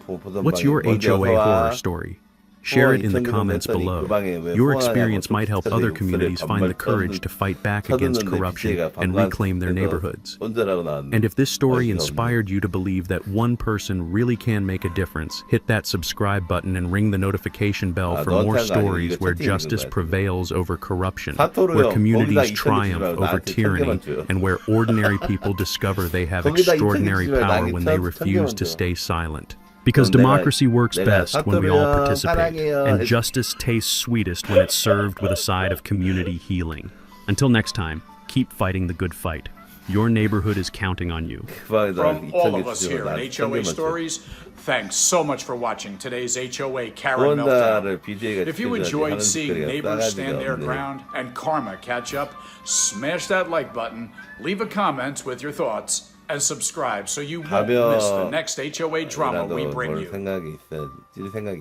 What's your HOA horror story? Share it in the comments below. Your experience might help other communities find the courage to fight back against corruption and reclaim their neighborhoods. And if this story inspired you to believe that one person really can make a difference, hit that subscribe button and ring the notification bell for more stories where justice prevails over corruption, where communities triumph over tyranny, and where ordinary people discover they have extraordinary power when they refuse to stay silent. Because democracy works best when we all participate, and justice tastes sweetest when it's served with a side of community healing. Until next time, keep fighting the good fight. Your neighborhood is counting on you. From all of us here at HOA Stories, thanks so much for watching today's HOA Karen Meltdown. If you enjoyed seeing neighbors stand their ground and karma catch up, smash that like button, leave a comment with your thoughts, and subscribe so you won't miss the next HOA drama we bring you.